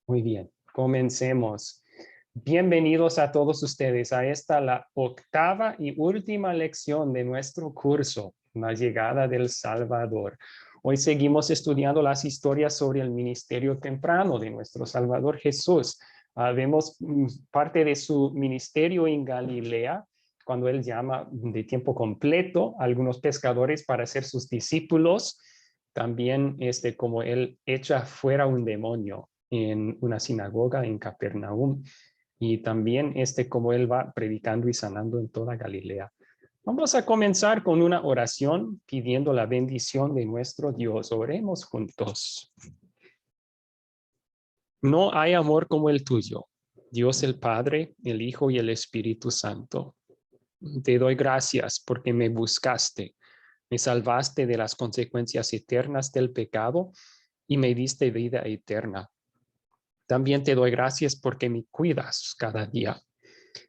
Muy bien, comencemos. Bienvenidos a todos ustedes a esta, la octava y última lección de nuestro curso, La llegada del Salvador. Hoy seguimos estudiando las historias sobre el ministerio temprano de nuestro Salvador Jesús. Vemos parte de su ministerio en Galilea, cuando él llama de tiempo completo a algunos pescadores para ser sus discípulos. También como él echa fuera un demonio en una sinagoga en Capernaum, y también como él va predicando y sanando en toda Galilea. Vamos a comenzar con una oración pidiendo la bendición de nuestro Dios. Oremos juntos. No hay amor como el tuyo, Dios el Padre, el Hijo y el Espíritu Santo. Te doy gracias porque me buscaste, me salvaste de las consecuencias eternas del pecado y me diste vida eterna. También te doy gracias porque me cuidas cada día.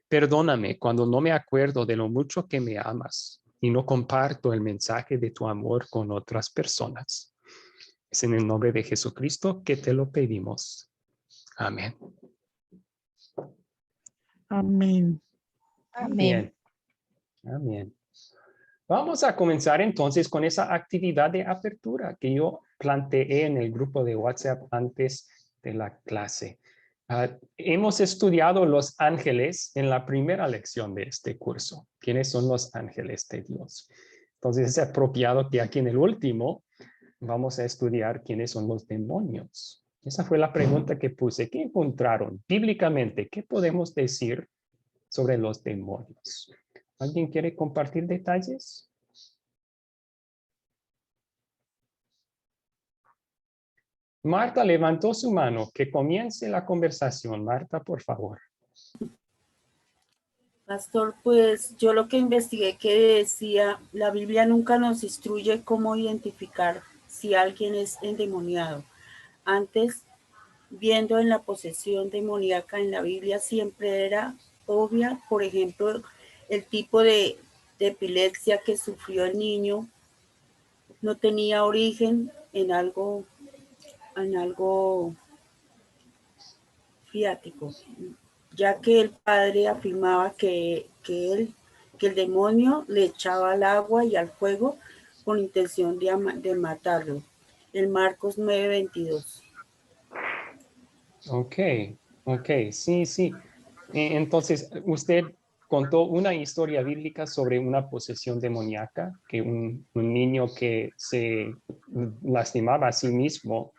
Perdóname cuando no me acuerdo de lo mucho que me amas y no comparto el mensaje de tu amor con otras personas. Es en el nombre de Jesucristo que te lo pedimos. Amén. Amén. Amén. Bien. Amén. Vamos a comenzar entonces con esa actividad de apertura que yo planteé en el grupo de WhatsApp antes de la clase. Hemos estudiado los ángeles en la primera lección de este curso. ¿Quiénes son los ángeles de Dios? Entonces es apropiado que aquí en el último vamos a estudiar quiénes son los demonios. Esa fue la pregunta que puse. ¿Qué encontraron bíblicamente? ¿Qué podemos decir sobre los demonios? ¿Alguien quiere compartir detalles? Marta levantó su mano. Que comience la conversación. Marta, por favor. Pastor, pues yo lo que investigué que decía, la Biblia nunca nos instruye cómo identificar si alguien es endemoniado. Antes, viendo en la posesión demoníaca en la Biblia siempre era obvia, por ejemplo, el tipo de epilepsia que sufrió el niño no tenía origen en algo fiático, ya que el padre afirmaba que el demonio le echaba al agua y al fuego con intención de matarlo. En Marcos 9:22. Ok, sí. Entonces, usted contó una historia bíblica sobre una posesión demoníaca, que un niño que se lastimaba a sí mismo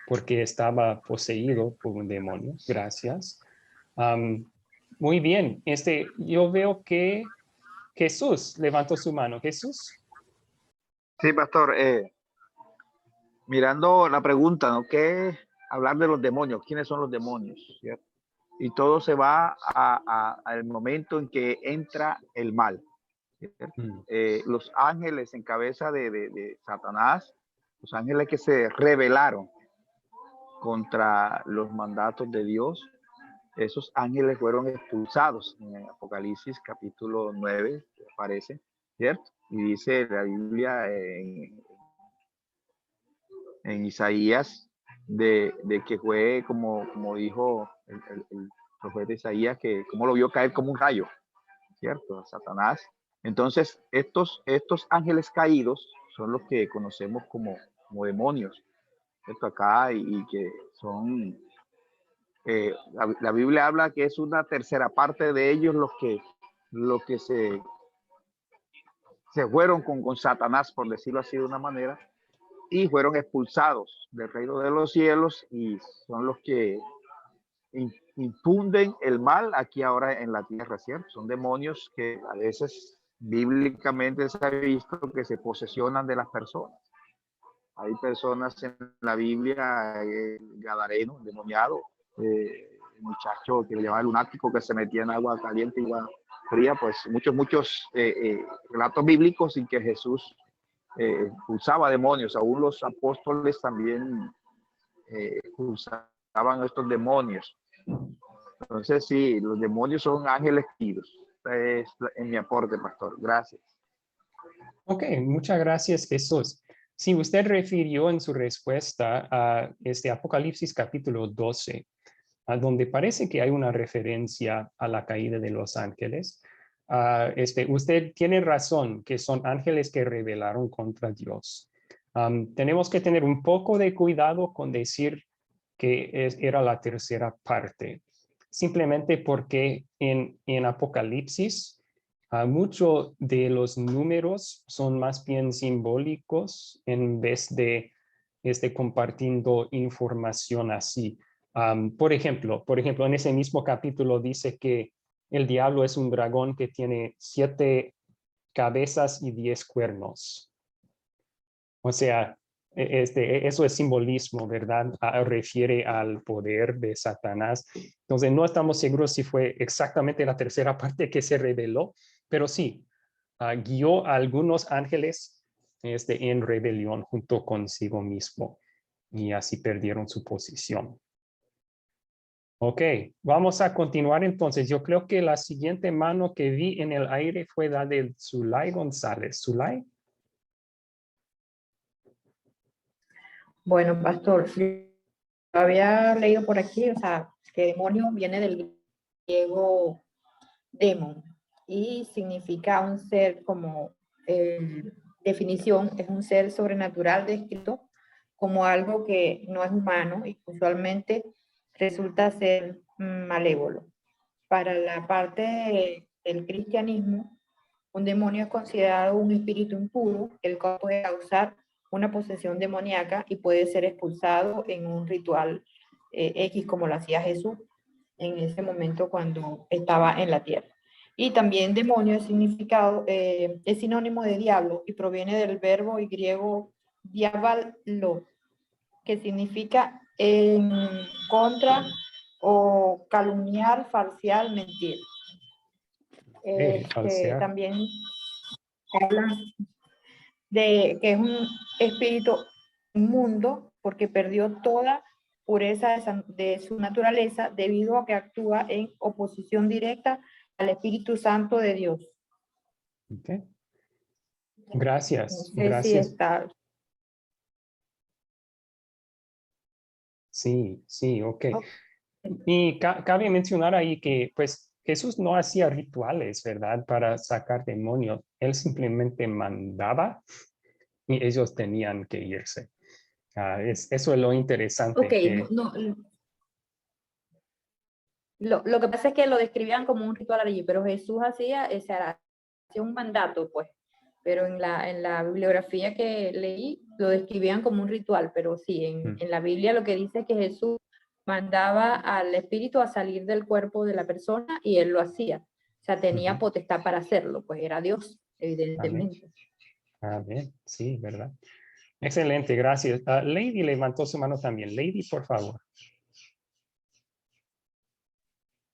porque estaba poseído por un demonio. Gracias. Muy bien. Yo veo que Jesús levantó su mano. Jesús. Sí, pastor, mirando la pregunta, ¿no? ¿Qué es hablar de los demonios? ¿Quiénes son los demonios? ¿Cierto? Y todo se va al momento en que entra el mal. Los ángeles en cabeza de Satanás, los ángeles que se rebelaron contra los mandatos de Dios, esos ángeles fueron expulsados en Apocalipsis capítulo 9, parece, ¿cierto? Y dice la Biblia en Isaías de que fue como dijo el profeta Isaías, que como lo vio caer como un rayo, ¿cierto? Satanás. Entonces, estos ángeles caídos son los que conocemos como demonios, ¿cierto? Acá, y que son, la Biblia habla que es una tercera parte de ellos los que se fueron con Satanás, por decirlo así de una manera, y fueron expulsados del reino de los cielos y son los que infunden el mal aquí ahora en la tierra, ¿cierto? Son demonios que a veces bíblicamente se ha visto que se posesionan de las personas. Hay personas en la Biblia, gadareno, endemoniado, muchacho que le llamaba lunático, que se metía en agua caliente y agua fría, pues muchos relatos bíblicos y que Jesús expulsaba demonios. Aún los apóstoles también expulsaban estos demonios. Entonces sí, los demonios son ángeles caídos. Es en mi aporte, pastor. Gracias. Ok, muchas gracias, Jesús. Si usted refirió en su respuesta a Apocalipsis capítulo 12, donde parece que hay una referencia a la caída de los ángeles. Usted tiene razón que son ángeles que rebelaron contra Dios. Tenemos que tener un poco de cuidado con decir que era la tercera parte, simplemente porque en Apocalipsis muchos de los números son más bien simbólicos en vez de compartiendo información así. Por ejemplo, en ese mismo capítulo dice que el diablo es un dragón que tiene 7 cabezas y 10 cuernos. O sea, eso es simbolismo, ¿verdad? Refiere al poder de Satanás. Entonces, no estamos seguros si fue exactamente la tercera parte que se reveló, pero sí, guió a algunos ángeles en rebelión junto consigo mismo y así perdieron su posición. Ok, vamos a continuar entonces. Yo creo que la siguiente mano que vi en el aire fue la de Zulay González. Zulay. Bueno, pastor, yo había leído por aquí, o sea, que demonio viene del griego demon y significa un ser como definición, es un ser sobrenatural descrito como algo que no es humano y usualmente resulta ser malévolo. Para la parte del cristianismo, un demonio es considerado un espíritu impuro, el cual puede causar una posesión demoníaca y puede ser expulsado en un ritual X como lo hacía Jesús en ese momento cuando estaba en la tierra. Y también demonio es significado, es sinónimo de diablo y proviene del verbo y griego diabalo, que significa en contra o calumniar, falsear, mentir. También habla de que es un espíritu inmundo porque perdió toda pureza de su naturaleza debido a que actúa en oposición directa al Espíritu Santo de Dios. Okay. Gracias. No sé Gracias. si está. Sí, ok. Y cabe mencionar ahí que pues Jesús no hacía rituales, ¿verdad? Para sacar demonios. Él simplemente mandaba y ellos tenían que irse. Eso es lo interesante. Ok, lo que pasa es que lo describían como un ritual allí, pero Jesús hacía un mandato, pues. Pero en la bibliografía que leí lo describían como un ritual, pero sí, en la Biblia lo que dice es que Jesús mandaba al espíritu a salir del cuerpo de la persona y él lo hacía. O sea, tenía potestad para hacerlo, pues era Dios, evidentemente. Amén. Sí, ¿verdad? Excelente, gracias. Lady levantó su mano también. Lady, por favor.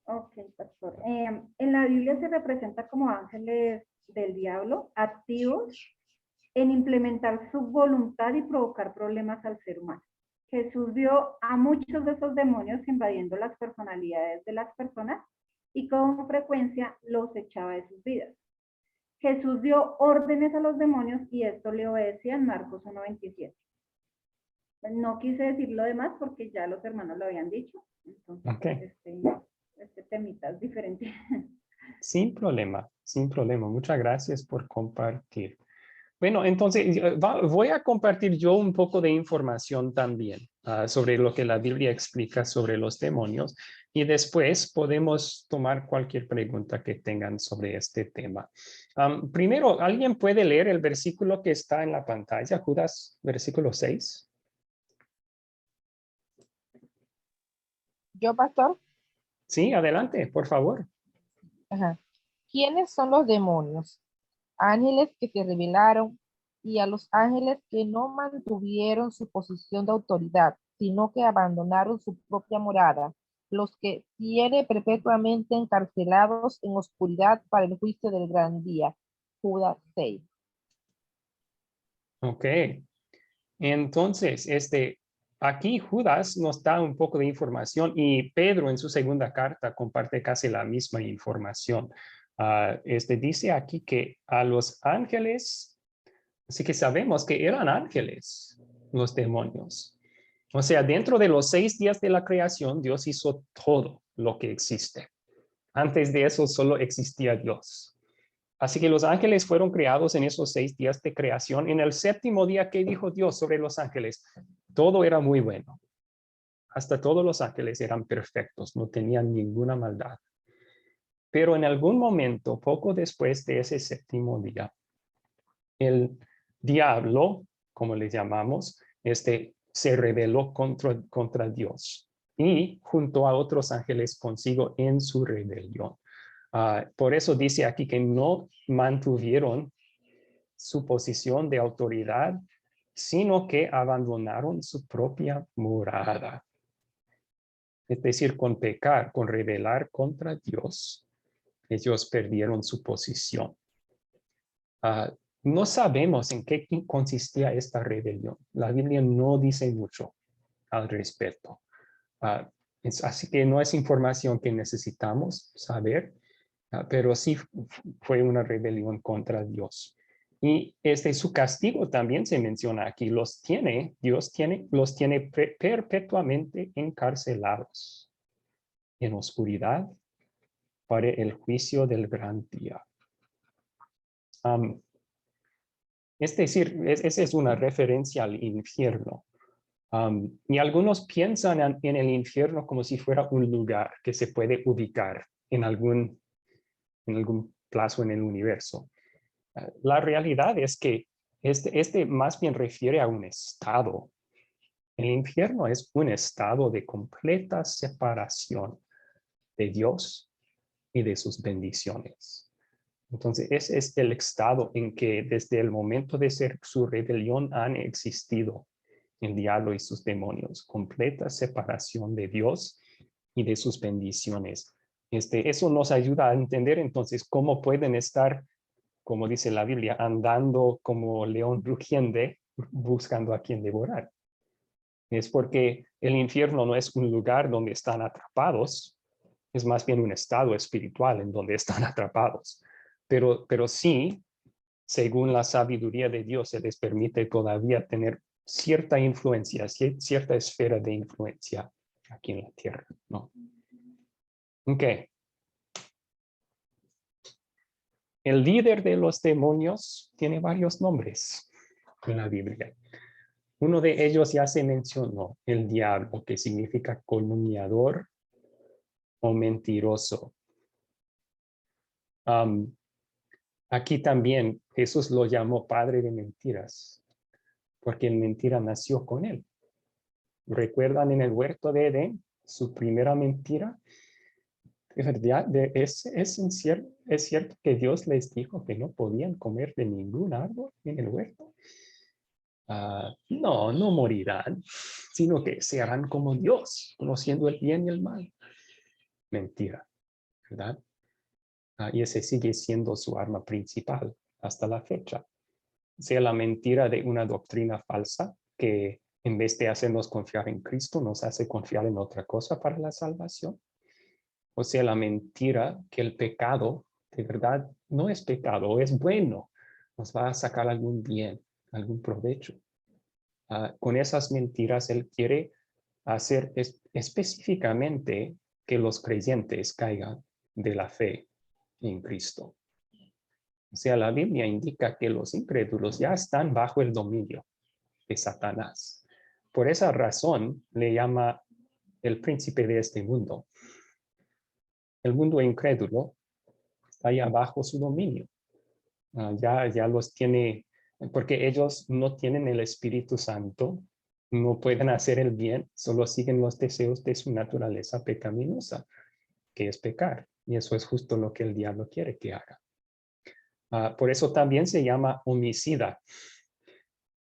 Ok, pastor. En la Biblia se representa como ángeles del diablo activos en implementar su voluntad y provocar problemas al ser humano. Jesús vio a muchos de esos demonios invadiendo las personalidades de las personas y con frecuencia los echaba de sus vidas. Jesús dio órdenes a los demonios y esto le obedecía en Marcos 1:27. No quise decir lo demás porque ya los hermanos lo habían dicho. Entonces, Okay. este temita es diferente. Sin problema, sin problema. Muchas gracias por compartir. Bueno, entonces voy a compartir yo un poco de información también sobre lo que la Biblia explica sobre los demonios y después podemos tomar cualquier pregunta que tengan sobre este tema. Primero, ¿alguien puede leer el versículo que está en la pantalla? Judas, versículo 6. ¿Yo, pastor? Sí, adelante, por favor. Ajá. ¿Quiénes son los demonios? Ángeles que se rebelaron y a los ángeles que no mantuvieron su posición de autoridad, sino que abandonaron su propia morada, los que tiene perpetuamente encarcelados en oscuridad para el juicio del gran día. Judas 6. Ok. Entonces, aquí Judas nos da un poco de información y Pedro en su segunda carta comparte casi la misma información. Dice aquí que a los ángeles, así que sabemos que eran ángeles los demonios. O sea, dentro de los 6 días de la creación, Dios hizo todo lo que existe. Antes de eso solo existía Dios. Así que los ángeles fueron creados en esos 6 días de creación. En el 7º día, ¿qué dijo Dios sobre los ángeles? Todo era muy bueno. Hasta todos los ángeles eran perfectos, no tenían ninguna maldad. Pero en algún momento, poco después de ese 7º día, el diablo, como le llamamos, se rebeló contra Dios y junto a otros ángeles consigo en su rebelión. Por eso dice aquí que no mantuvieron su posición de autoridad, sino que abandonaron su propia morada. Es decir, con pecar, con rebelar contra Dios, ellos perdieron su posición. No sabemos en qué consistía esta rebelión. La Biblia no dice mucho al respecto. Así que no es información que necesitamos saber, pero sí fue una rebelión contra Dios. Y su castigo también se menciona aquí. Dios los tiene perpetuamente encarcelados en oscuridad para el juicio del gran día. Es decir, esa es una referencia al infierno. Y algunos piensan en el infierno como si fuera un lugar que se puede ubicar en algún plazo en el universo. La realidad es que este más bien refiere a un estado. El infierno es un estado de completa separación de Dios y de sus bendiciones. Entonces, ese es el estado en que desde el momento de su rebelión han existido el diablo y sus demonios, completa separación de Dios y de sus bendiciones. Eso nos ayuda a entender entonces cómo pueden estar, como dice la Biblia, andando como león rugiente, buscando a quien devorar. Es porque el infierno no es un lugar donde están atrapados, es más bien un estado espiritual en donde están atrapados. Pero sí, según la sabiduría de Dios, se les permite todavía tener cierta influencia, cierta esfera de influencia aquí en la tierra, ¿no? Ok. El líder de los demonios tiene varios nombres en la Biblia. Uno de ellos ya se mencionó, el diablo, que significa calumniador o mentiroso. Aquí también Jesús lo llamó padre de mentiras, porque el mentira nació con él. ¿Recuerdan en el huerto de Edén su primera mentira? ¿Es cierto que Dios les dijo que no podían comer de ningún árbol en el huerto? No morirán, sino que se harán como Dios, conociendo el bien y el mal. Mentira, ¿verdad? Y ese sigue siendo su arma principal hasta la fecha. Sea la mentira de una doctrina falsa que en vez de hacernos confiar en Cristo, nos hace confiar en otra cosa para la salvación. O sea, la mentira que el pecado de verdad no es pecado, es bueno, nos va a sacar algún bien, algún provecho. Con esas mentiras, él quiere hacer específicamente que los creyentes caigan de la fe en Cristo. O sea, la Biblia indica que los incrédulos ya están bajo el dominio de Satanás. Por esa razón le llama el príncipe de este mundo. El mundo incrédulo está ya bajo su dominio. Ya los tiene, porque ellos no tienen el Espíritu Santo, no pueden hacer el bien, solo siguen los deseos de su naturaleza pecaminosa, que es pecar. Y eso es justo lo que el diablo quiere que haga. Por eso también se llama homicida.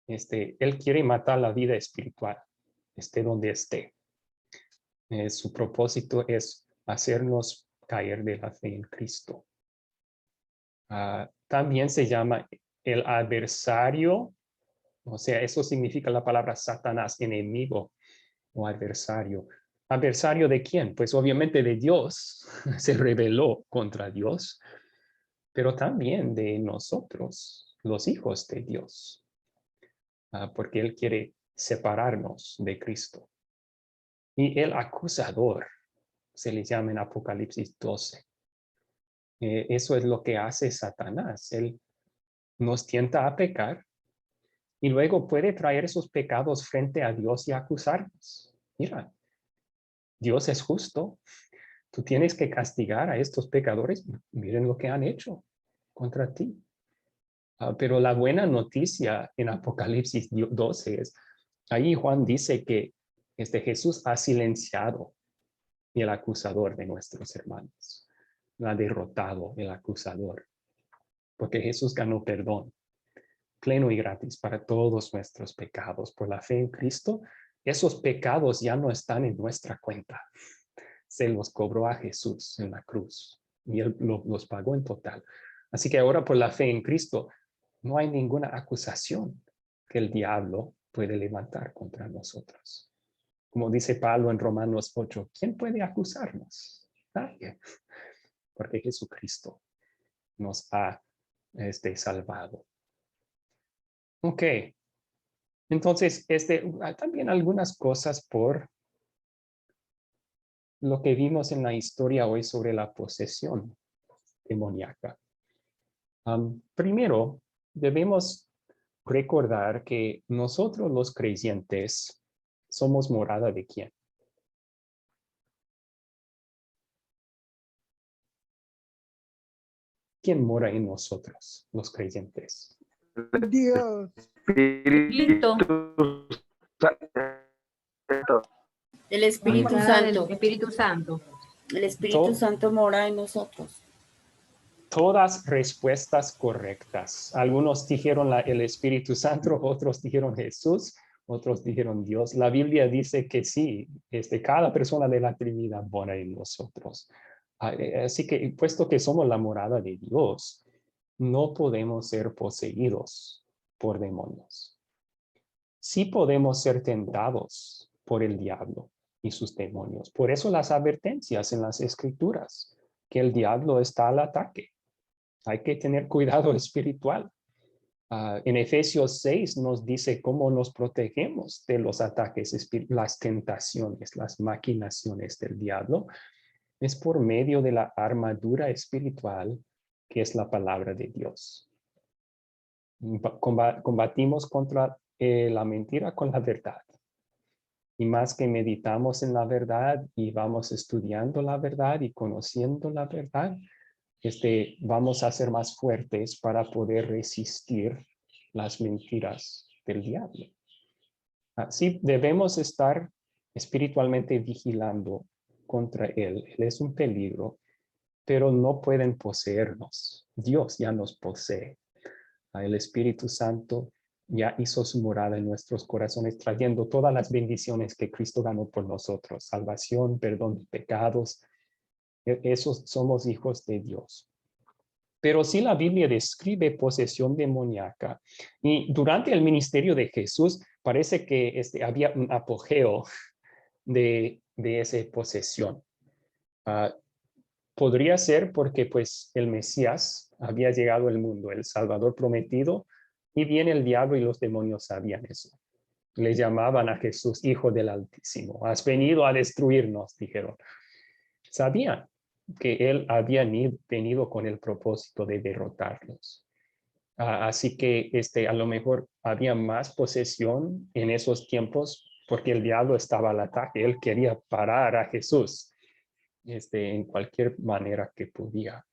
Él quiere matar la vida espiritual, esté donde esté. Su propósito es hacernos caer de la fe en Cristo. También se llama el adversario, o sea, eso significa la palabra Satanás, enemigo o adversario. ¿Adversario de quién? Pues obviamente de Dios, se rebeló contra Dios, pero también de nosotros, los hijos de Dios. Porque él quiere separarnos de Cristo. Y el acusador se le llama en Apocalipsis 12. Eso es lo que hace Satanás. Él nos tienta a pecar y luego puede traer esos pecados frente a Dios y acusarnos. Mira, Dios es justo. Tú tienes que castigar a estos pecadores. Miren lo que han hecho contra ti. Pero la buena noticia en Apocalipsis 12 es, ahí Juan dice que Jesús ha silenciado el acusador de nuestros hermanos. Lo ha derrotado el acusador. Porque Jesús ganó perdón pleno y gratis para todos nuestros pecados. Por la fe en Cristo, esos pecados ya no están en nuestra cuenta. Se los cobró a Jesús en la cruz y Él los pagó en total. Así que ahora por la fe en Cristo, no hay ninguna acusación que el diablo puede levantar contra nosotros. Como dice Pablo en Romanos 8, ¿quién puede acusarnos? Nadie. Porque Jesucristo nos ha salvado. Ok. Entonces, también algunas cosas por lo que vimos en la historia hoy sobre la posesión demoníaca. Primero, debemos recordar que nosotros los creyentes somos morada de ¿quién? ¿Quién mora en nosotros, los creyentes? Dios. Espíritu El Espíritu Morada del Santo. Espíritu Santo. El Espíritu Santo mora en nosotros. Todas respuestas correctas. Algunos dijeron el Espíritu Santo, otros dijeron Jesús, otros dijeron Dios. La Biblia dice que sí, cada persona de la Trinidad mora en nosotros. Así que, puesto que somos la morada de Dios, no podemos ser poseídos por demonios. Sí podemos ser tentados por el diablo y sus demonios. Por eso las advertencias en las Escrituras, que el diablo está al ataque. Hay que tener cuidado espiritual. En Efesios 6 nos dice cómo nos protegemos de los ataques, las tentaciones, las maquinaciones del diablo. Es por medio de la armadura espiritual que es la palabra de Dios. Combatimos contra la mentira con la verdad. Y más que meditamos en la verdad y vamos estudiando la verdad y conociendo la verdad, vamos a ser más fuertes para poder resistir las mentiras del diablo. Así debemos estar espiritualmente vigilando contra él. Él es un peligro, pero no pueden poseernos. Dios ya nos posee. El Espíritu Santo ya hizo su morada en nuestros corazones, trayendo todas las bendiciones que Cristo ganó por nosotros. Salvación, perdón de pecados. Esos somos hijos de Dios. Pero sí la Biblia describe posesión demoníaca. Y durante el ministerio de Jesús parece que había un apogeo de esa posesión. Podría ser porque pues el Mesías había llegado al mundo, el Salvador prometido, y viene el diablo y los demonios sabían eso. Le llamaban a Jesús Hijo del Altísimo. Has venido a destruirnos, dijeron. Sabían que él había venido con el propósito de derrotarlos. Así que a lo mejor había más posesión en esos tiempos porque el diablo estaba al ataque. Él quería parar a Jesús en cualquier manera que podía.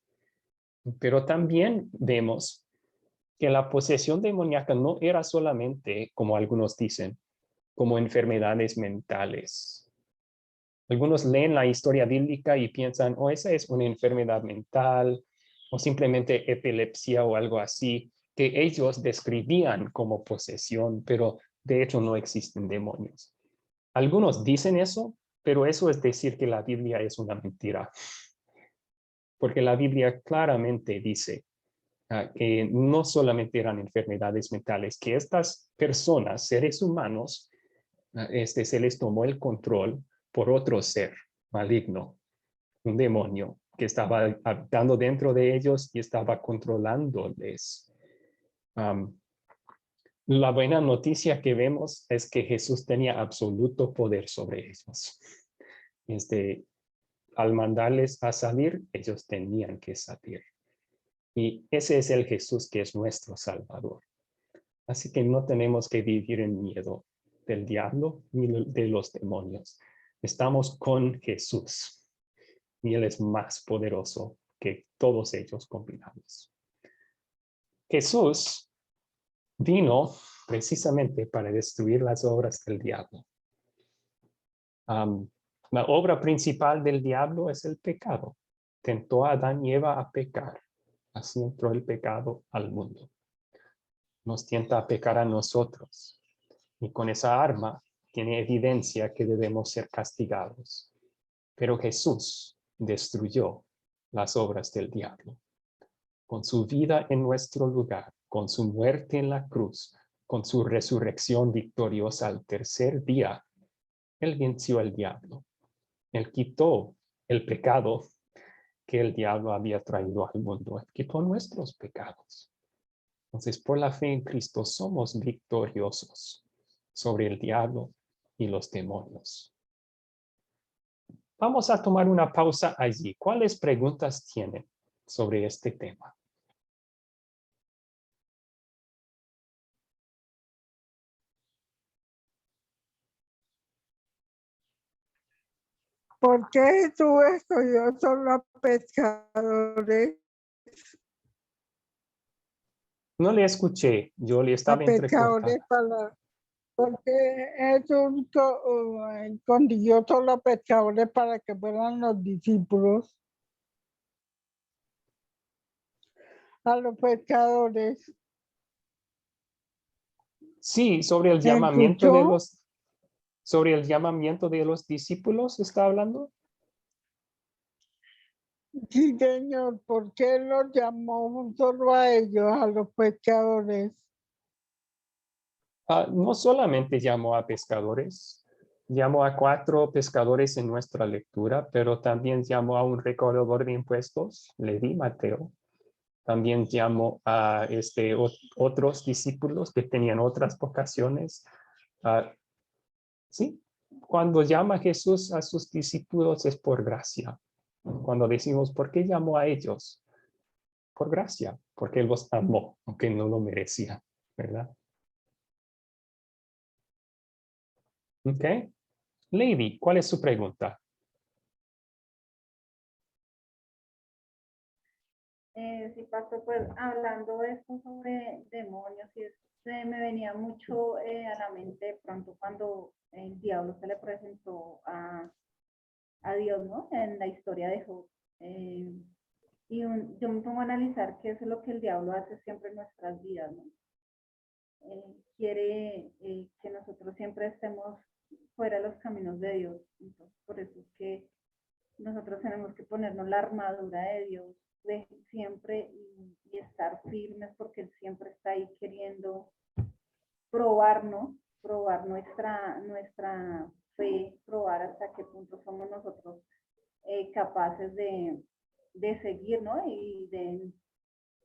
Pero también vemos que la posesión demoníaca no era solamente, como algunos dicen, como enfermedades mentales. Algunos leen la historia bíblica y piensan, esa es una enfermedad mental o simplemente epilepsia o algo así, que ellos describían como posesión, pero de hecho no existen demonios. Algunos dicen eso, pero eso es decir que la Biblia es una mentira. Porque la Biblia claramente dice que no solamente eran enfermedades mentales, que estas personas, seres humanos, se les tomó el control por otro ser maligno, un demonio que estaba habitando dentro de ellos y estaba controlándoles. La buena noticia que vemos es que Jesús tenía absoluto poder sobre ellos. Al mandarles a salir, ellos tenían que salir. Y ese es el Jesús que es nuestro Salvador. Así que no tenemos que vivir en miedo del diablo ni de los demonios. Estamos con Jesús y Él es más poderoso que todos ellos combinados. Jesús vino precisamente para destruir las obras del diablo. La obra principal del diablo es el pecado. Tentó a Adán y Eva a pecar. Así entró el pecado al mundo. Nos tienta a pecar a nosotros. Y con esa arma tiene evidencia que debemos ser castigados. Pero Jesús destruyó las obras del diablo. Con su vida en nuestro lugar, con su muerte en la cruz, con su resurrección victoriosa al tercer día, Él venció al diablo. Él quitó el pecado que el diablo había traído al mundo. Él quitó nuestros pecados. Entonces, por la fe en Cristo somos victoriosos sobre el diablo y los demonios. Vamos a tomar una pausa allí. ¿Cuáles preguntas tienen sobre este tema? ¿Por qué tú escogió solo a pescadores? No le escuché, yo le estaba entrecortando. Porque Jesús consiguió solo a pescadores para que fueran los discípulos. A los pescadores. Sí, sobre el llamamiento de los discípulos está hablando. Sí, Señor, ¿por qué los llamó solo a ellos, a los pescadores? No solamente llamó a pescadores, llamó a 4 pescadores en nuestra lectura, pero también llamó a un recaudador de impuestos, Leví, Mateo. También llamó a otros discípulos que tenían otras vocaciones. Sí, cuando llama Jesús a sus discípulos es por gracia. Cuando decimos, ¿por qué llamó a ellos? Por gracia, porque Él los amó, aunque no lo merecía, ¿verdad? Ok. Lady, ¿cuál es su pregunta? Sí, pastor, pues hablando de esto sobre demonios, y se me venía mucho a la mente de pronto cuando el diablo se le presentó a Dios, ¿no? En la historia de Job. Yo me pongo a analizar qué es lo que el diablo hace siempre en nuestras vidas, ¿no? Quiere que nosotros siempre estemos fuera de los caminos de Dios. Entonces, por eso es que nosotros tenemos que ponernos la armadura de Dios de siempre y estar firmes, porque Él siempre está ahí queriendo probarnos, probar nuestra fe, probar hasta qué punto somos nosotros capaces de seguir, ¿no? Y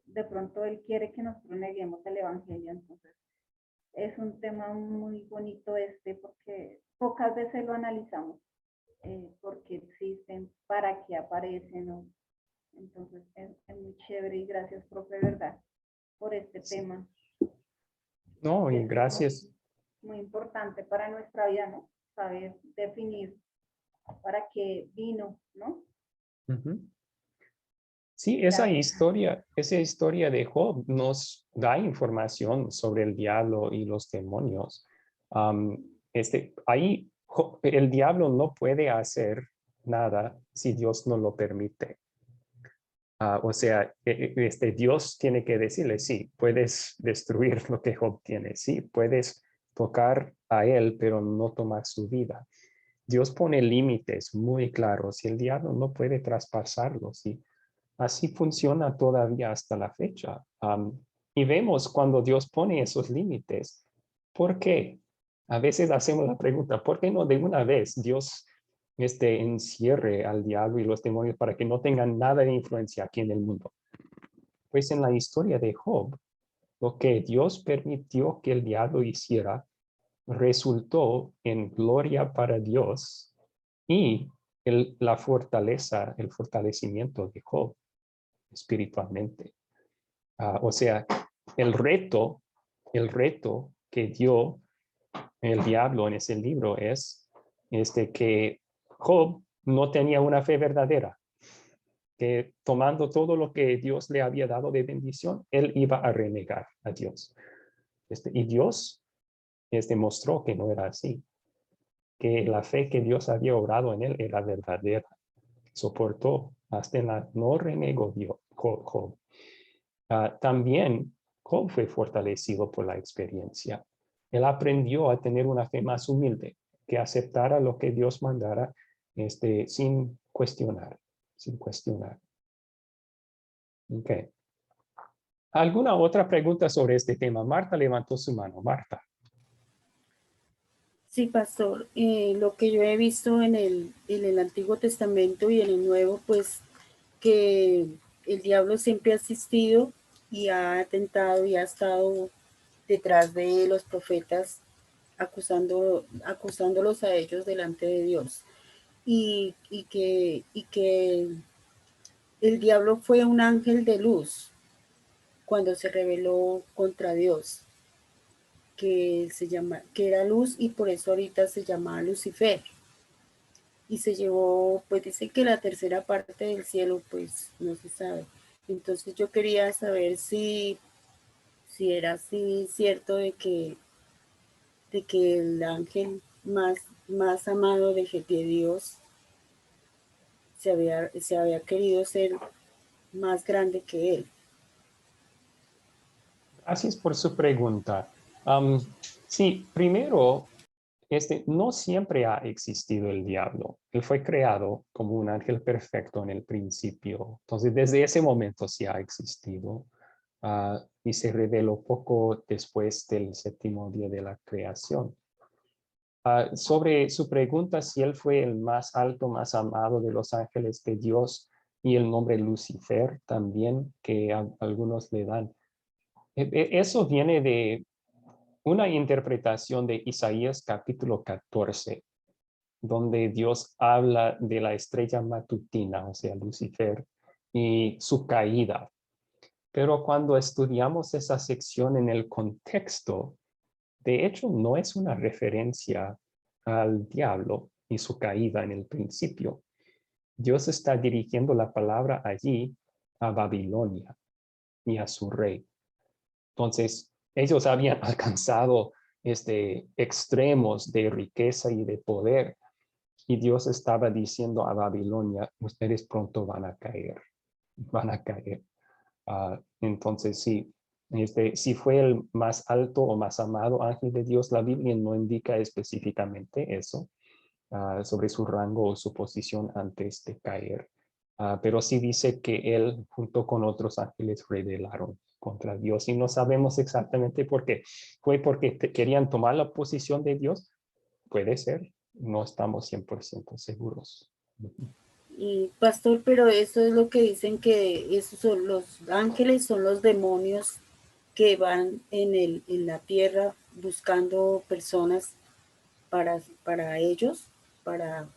de pronto Él quiere que nosotros neguemos el Evangelio. Entonces, es un tema muy bonito porque pocas veces lo analizamos, porque existen, para qué aparecen, ¿no? Entonces, es muy chévere y gracias, profe, ¿verdad? Por este tema. No, y gracias. Muy importante para nuestra vida, ¿no? Saber definir para qué vino, ¿no? Sí, esa historia de Job nos da información sobre el diablo y los demonios. Ahí el diablo no puede hacer nada si Dios no lo permite. O sea, Dios tiene que decirle, sí, puedes destruir lo que Job tiene, sí, puedes tocar a él, pero no tomar su vida. Dios pone límites muy claros y el diablo no puede traspasarlos. Y así funciona todavía hasta la fecha. Y vemos cuando Dios pone esos límites, ¿por qué? A veces hacemos la pregunta, ¿por qué no de una vez Dios encierre al diablo y los demonios para que no tengan nada de influencia aquí en el mundo? Pues en la historia de Job, lo que Dios permitió que el diablo hiciera resultó en gloria para Dios y la fortaleza, el fortalecimiento de Job espiritualmente. O sea, el reto que dio el diablo en ese libro es que Job no tenía una fe verdadera, que tomando todo lo que Dios le había dado de bendición, él iba a renegar a Dios. Y Dios mostró que no era así, que la fe que Dios había obrado en él era verdadera. Soportó hasta no renegó Job. También Job fue fortalecido por la experiencia. Él aprendió a tener una fe más humilde, que aceptara lo que Dios mandara sin cuestionar. Okay. ¿Alguna otra pregunta sobre este tema? Marta levantó su mano. Marta. Sí, pastor. Lo que yo he visto en el Antiguo Testamento y en el Nuevo, pues que el diablo siempre ha existido y ha atentado y ha estado detrás de los profetas acusándolos a ellos delante de Dios. Y que el diablo fue un ángel de luz cuando se rebeló contra Dios, que era luz y por eso ahorita se llama Lucifer. Y se llevó, pues dice que la tercera parte del cielo, pues no se sabe. Entonces yo quería saber si era así cierto de que el ángel más amado de Dios se había querido ser más grande que él. Gracias por su pregunta. Sí, primero, no siempre ha existido el diablo. Él fue creado como un ángel perfecto en el principio. Entonces, desde ese momento sí ha existido. Y se reveló poco después del séptimo día de la creación. Sobre su pregunta, si él fue el más alto, más amado de los ángeles de Dios y el nombre Lucifer también, que algunos le dan. Eso viene de una interpretación de Isaías capítulo 14, donde Dios habla de la estrella matutina, o sea, Lucifer, y su caída. Pero cuando estudiamos esa sección en el contexto, de hecho no es una referencia al diablo y su caída en el principio. Dios está dirigiendo la palabra allí a Babilonia y a su rey. Entonces, ellos habían alcanzado extremos de riqueza y de poder. Y Dios estaba diciendo a Babilonia, ustedes pronto van a caer. Entonces, sí, si fue el más alto o más amado ángel de Dios, la Biblia no indica específicamente eso, sobre su rango o su posición antes de caer. Pero sí dice que él junto con otros ángeles rebelaron contra Dios y no sabemos exactamente por qué. ¿Fue porque querían tomar la posición de Dios? Puede ser, no estamos 100% seguros. Y pastor, pero eso es lo que dicen, que esos son los ángeles, son los demonios que van en la tierra buscando personas para ellos, para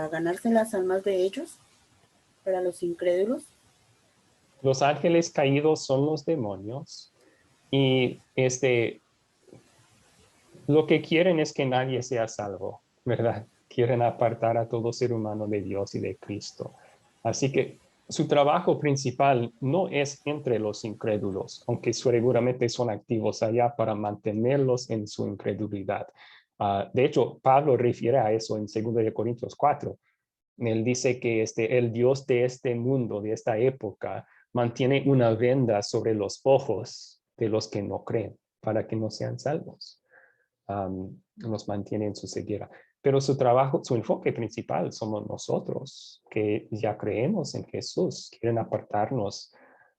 ganarse las almas de ellos, para los incrédulos. Los ángeles caídos son los demonios y lo que quieren es que nadie sea salvo, ¿verdad? Quieren apartar a todo ser humano de Dios y de Cristo. Así que su trabajo principal no es entre los incrédulos, aunque seguramente son activos allá para mantenerlos en su incredulidad. De hecho, Pablo refiere a eso en 2 Corintios 4. Él dice que el Dios de este mundo, de esta época, mantiene una venda sobre los ojos de los que no creen, para que no sean salvos. Los mantiene en su ceguera. Pero su trabajo, su enfoque principal somos nosotros, que ya creemos en Jesús. Quieren apartarnos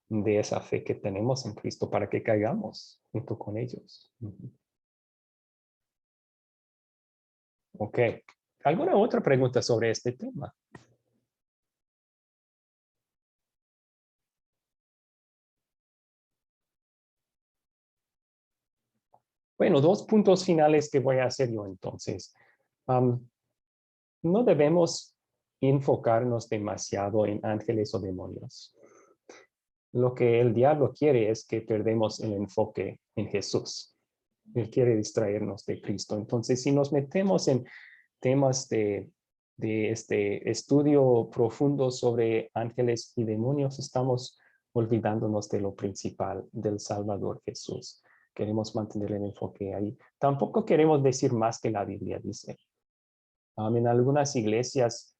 de esa fe que tenemos en Cristo para que caigamos junto con ellos. Ok. ¿Alguna otra pregunta sobre este tema? Bueno, 2 puntos finales que voy a hacer yo entonces. No debemos enfocarnos demasiado en ángeles o demonios. Lo que el diablo quiere es que perdemos el enfoque en Jesús. Él quiere distraernos de Cristo. Entonces, si nos metemos en temas de este estudio profundo sobre ángeles y demonios, estamos olvidándonos de lo principal, del Salvador Jesús. Queremos mantener el enfoque ahí. Tampoco queremos decir más que la Biblia dice. En algunas iglesias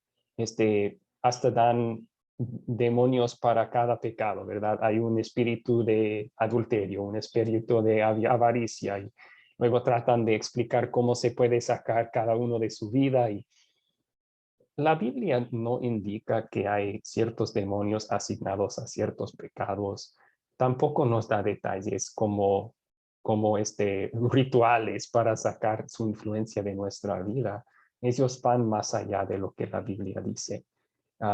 hasta dan demonios para cada pecado, ¿verdad? Hay un espíritu de adulterio, un espíritu de avaricia, y luego tratan de explicar cómo se puede sacar cada uno de su vida. Y la Biblia no indica que hay ciertos demonios asignados a ciertos pecados. Tampoco nos da detalles como rituales para sacar su influencia de nuestra vida. Ellos van más allá de lo que la Biblia dice.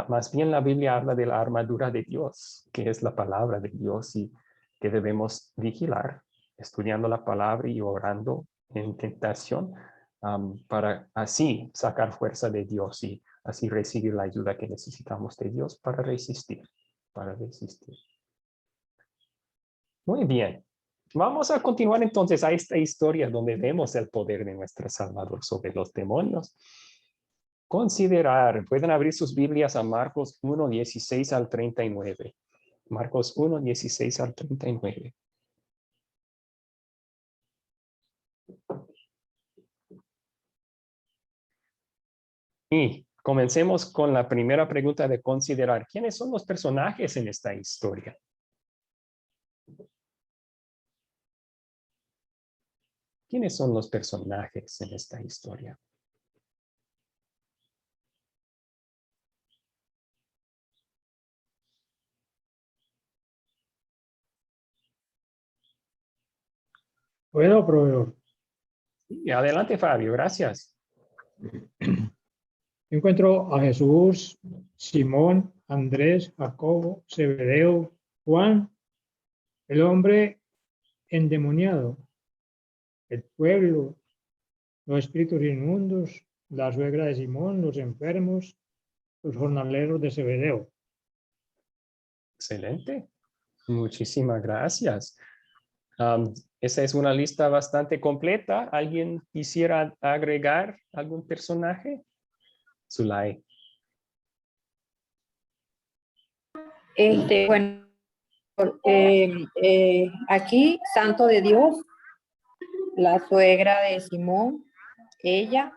Más bien la Biblia habla de la armadura de Dios, que es la palabra de Dios, y que debemos vigilar, estudiando la palabra y orando en tentación, para así sacar fuerza de Dios y así recibir la ayuda que necesitamos de Dios para resistir. Muy bien. Vamos a continuar entonces a esta historia donde vemos el poder de nuestro Salvador sobre los demonios. Considerar, pueden abrir sus Biblias a Marcos 1, 16 al 39. Marcos 1, 16 al 39. Y comencemos con la primera pregunta de considerar. ¿Quiénes son los personajes en esta historia? ¿Quiénes son los personajes en esta historia? Bueno, proveedor. Sí, adelante, Fabio. Gracias. Encuentro a Jesús, Simón, Andrés, Jacobo, Zebedeo, Juan, el hombre endemoniado, el pueblo, los espíritus inmundos, la suegra de Simón, los enfermos, los jornaleros de Zebedeo. Excelente. Muchísimas gracias. Esa es una lista bastante completa. ¿Alguien quisiera agregar algún personaje? Zulay. Bueno, aquí, Santo de Dios, la suegra de Simón, ella,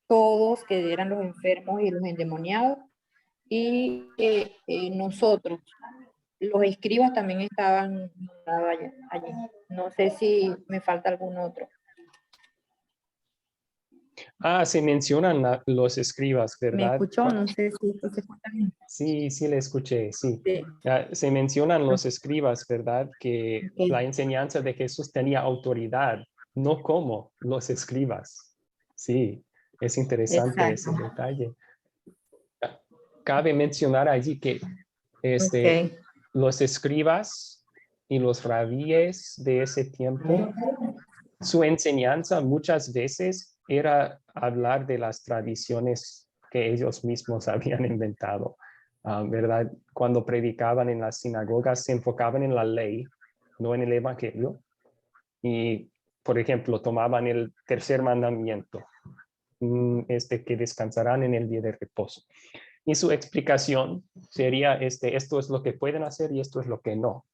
todos que eran los enfermos y los endemoniados, y nosotros, los escribas también estaban allí. No sé si me falta algún otro. Se mencionan los escribas, ¿verdad? ¿Me escuchó? No sé si esto se escucha bien. Sí, le escuché, sí. Sí. Se mencionan los escribas, ¿verdad? Que Okay. la enseñanza de Jesús tenía autoridad, no como los escribas. Sí, es interesante ese detalle. Cabe mencionar allí que los escribas y los rabíes de ese tiempo, su enseñanza muchas veces era hablar de las tradiciones que ellos mismos habían inventado, ¿verdad? Cuando predicaban en las sinagogas se enfocaban en la ley, no en el evangelio. Y, por ejemplo, tomaban el tercer mandamiento, que descansarán en el día de reposo. Y su explicación sería, esto es lo que pueden hacer y esto es lo que no.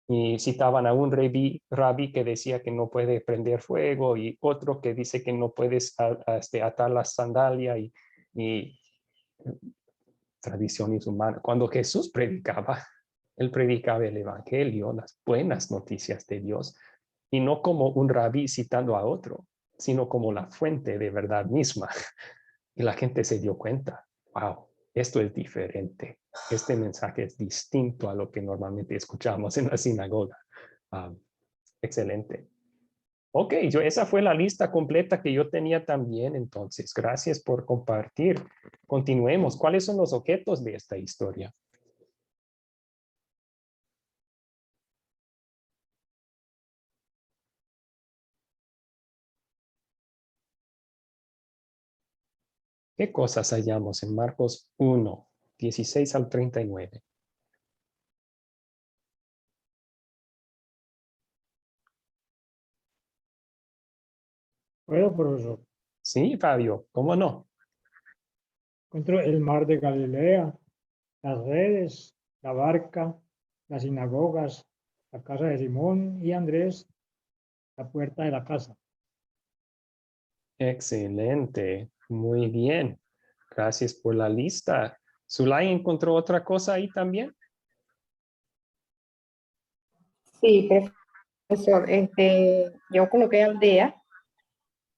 Y citaban a un rabí que decía que no puede prender fuego y otro que dice que no puedes atar la sandalia y tradiciones humanas. Cuando Jesús predicaba, él predicaba el evangelio, las buenas noticias de Dios, y no como un rabí citando a otro, sino como la fuente de verdad misma. Y la gente se dio cuenta, wow, esto es diferente. Este mensaje es distinto a lo que normalmente escuchamos en la sinagoga. Excelente. Ok, esa fue la lista completa que yo tenía también. Entonces, gracias por compartir. Continuemos. ¿Cuáles son los objetos de esta historia? ¿Qué cosas hallamos en Marcos 1, 16 al 39? ¿Puedo, profesor? Sí, Fabio, ¿cómo no? Encuentro el mar de Galilea, las redes, la barca, las sinagogas, la casa de Simón y Andrés, la puerta de la casa. Excelente, muy bien. Gracias por la lista. ¿Zulay encontró otra cosa ahí también? Sí, profesor, yo coloqué aldea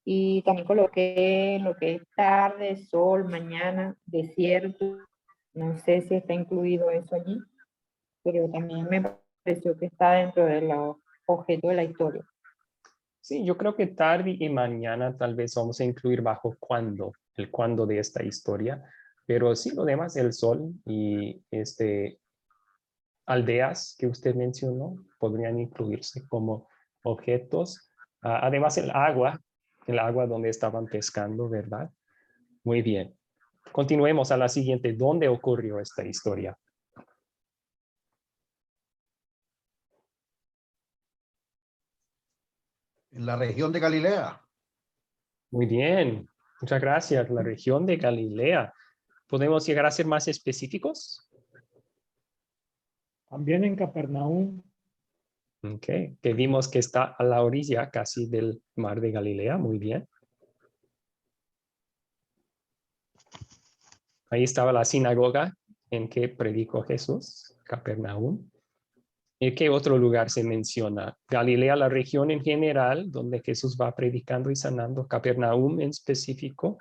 y también coloqué lo que es tarde, sol, mañana, desierto. No sé si está incluido eso allí, pero también me pareció que está dentro de los objetos de la historia. Sí, yo creo que tarde y mañana tal vez vamos a incluir bajo cuándo, el cuándo de esta historia, pero sí lo demás, el sol y aldeas que usted mencionó podrían incluirse como objetos. Además el agua donde estaban pescando, ¿verdad? Muy bien. Continuemos a la siguiente. ¿Dónde ocurrió esta historia? En la región de Galilea. Muy bien. Muchas gracias. La región de Galilea. ¿Podemos llegar a ser más específicos? También en Capernaum, Ok, que vimos que está a la orilla casi del mar de Galilea. Muy bien. Ahí estaba la sinagoga en que predicó Jesús, Capernaum. ¿Y qué otro lugar se menciona? Galilea, la región en general, donde Jesús va predicando y sanando, Capernaum en específico.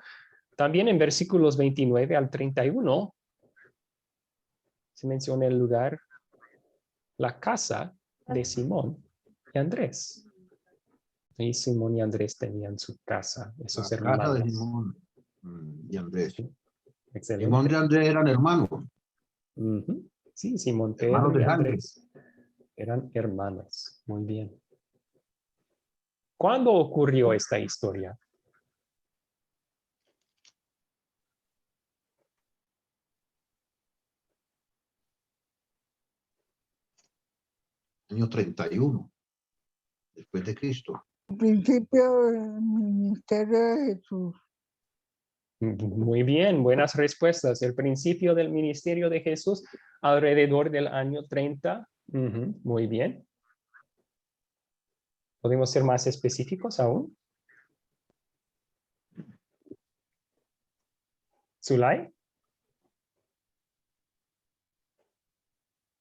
También en versículos 29 al 31 se menciona el lugar, la casa de Simón y Andrés. Y Simón y Andrés tenían su casa, esos La casa de hermanos. Simón y Andrés. Sí, Simón y excelente. Andrés eran hermanos, Ujú. Sí, Simón hermanos Pedro y de sangre. Andrés eran hermanos. Muy bien. ¿Cuándo ocurrió esta historia? Año 31, después de Cristo. Al principio del ministerio de Jesús. Muy bien, buenas respuestas. El principio del ministerio de Jesús alrededor del año 30. Muy bien. ¿Podemos ser más específicos aún? ¿Zulay?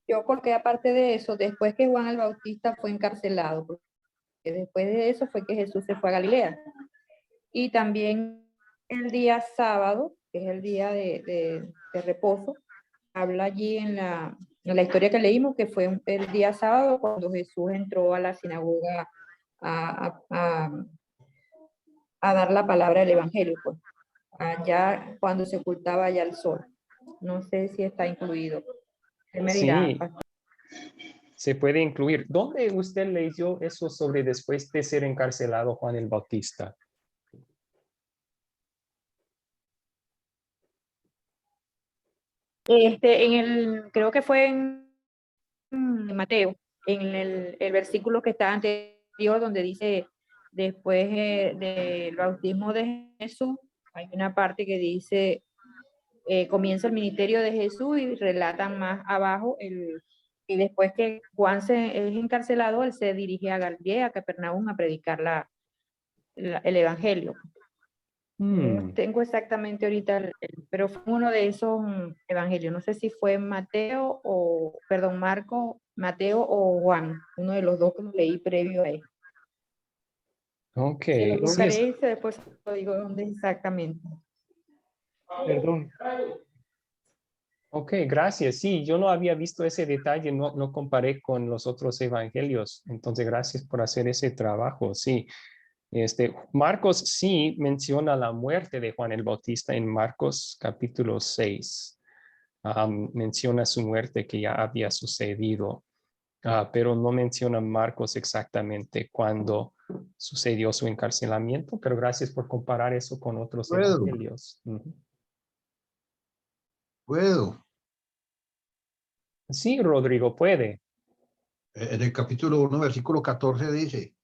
Yo coloqué aparte de eso, después que Juan el Bautista fue encarcelado, porque después de eso fue que Jesús se fue a Galilea. Y también el día sábado, que es el día de reposo, habla allí en la historia que leímos, que fue el día sábado cuando Jesús entró a la sinagoga a dar la palabra del Evangelio, pues, allá cuando se ocultaba ya el sol. No sé si está incluido. Él me dirá. Sí, se puede incluir. ¿Dónde usted leyó eso sobre después de ser encarcelado Juan el Bautista? Creo que fue en Mateo, en el versículo que está anterior, donde dice, después del bautismo de Jesús, hay una parte que dice, comienza el ministerio de Jesús y relatan más abajo, y después que Juan es encarcelado, él se dirige a Galilea, a Capernaum, a predicar el evangelio. No tengo exactamente ahorita, pero fue uno de esos evangelios. No sé si fue Mateo o, perdón, Mateo o Juan, uno de los dos que lo leí previo a él. Ok, Si lo sí, buscaré y después lo digo dónde exactamente. perdón. ok, gracias. Sí, yo no había visto ese detalle, no comparé con los otros evangelios. Entonces, gracias por hacer ese trabajo. Sí, Marcos sí menciona la muerte de Juan el Bautista en Marcos capítulo 6. Menciona su muerte que ya había sucedido, pero no menciona Marcos exactamente cuándo sucedió su encarcelamiento, pero gracias por comparar eso con otros ¿Puedo? evangelios. Puedo. Sí, Rodrigo, puede. En el capítulo 1, versículo 14 dice,